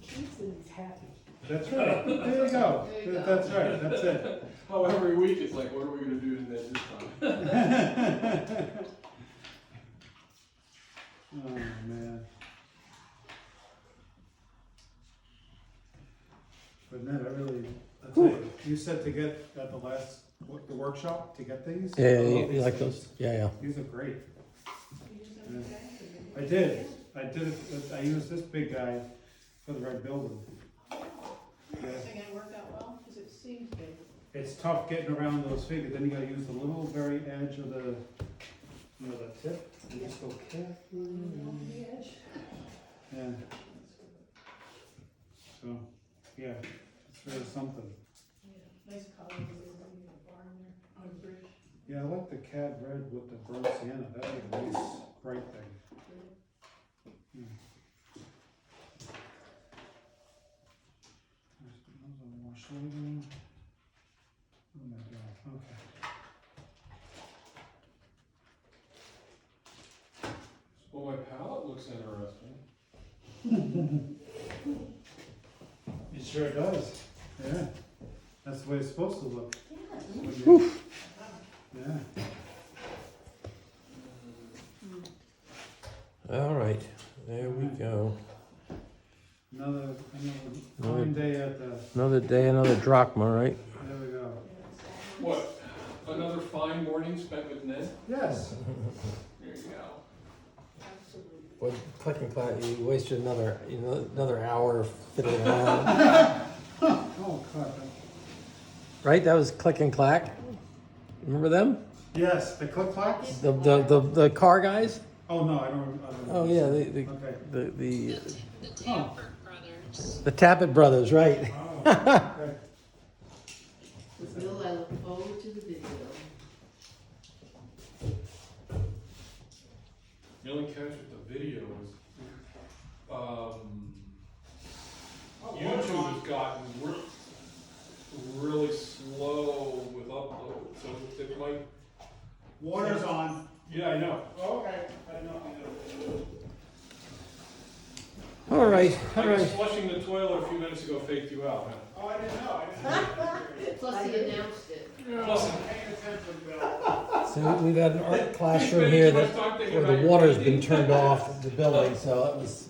B: cheats and he's happy.
H: That's right. There you go.
I: There you go.
H: That's right, that's it.
C: Oh, every week it's like, what are we gonna do to Ned this time?
H: Oh, man. But Ned, I tell you said to get at the workshop to get these?
A: Yeah,
H: I love
A: you
H: these
A: like
H: things.
A: those? Yeah.
H: These are great.
B: You use them today?
H: I did it, I used this big guy for the red building. Yeah.
B: Think it worked out well? Because it seems big.
H: It's tough getting around those figures, then you gotta use the little very edge of the, the tip, and just go carefully.
B: On the edge.
H: Yeah. So, yeah, it's really something.
B: Yeah, nice color, in the barn there, on the bridge.
H: cad red with the burnt sienna, that'd be a nice bright thing. There's another more shading. Oh my God, okay.
C: Well, my palette looks interesting.
H: It sure does, yeah. That's the way it's supposed to look. Yeah.
A: All right, there we go.
H: Another fine day at the,
A: Another day, another drachma, right?
H: there we go.
C: What? Another fine morning spent with Ned?
H: Yes.
C: There you go.
A: Well, click and clack, you wasted another hour fiddling around.
H: Oh, God.
A: Right, that was click and clack. Remember them?
H: Yes, the click clacks?
A: The car guys?
H: Oh, no, I don't.
A: Oh yeah,
H: Okay.
F: The Tappert brothers.
A: the Tappet brothers, right?
H: Oh, okay.
I: With Bill, I look forward to the video.
C: The only catch with the video is, YouTube has gotten really slow with upload, so it might.
H: Water's on.
C: Yeah, I know.
H: Okay, I know.
A: All right,
C: I guess flushing the toilet a few minutes ago faked you out, huh?
H: Oh, I didn't know.
I: Plus he announced it.
C: Plus,
A: so we've had an art classroom here where the water's been turned off of the building, so it was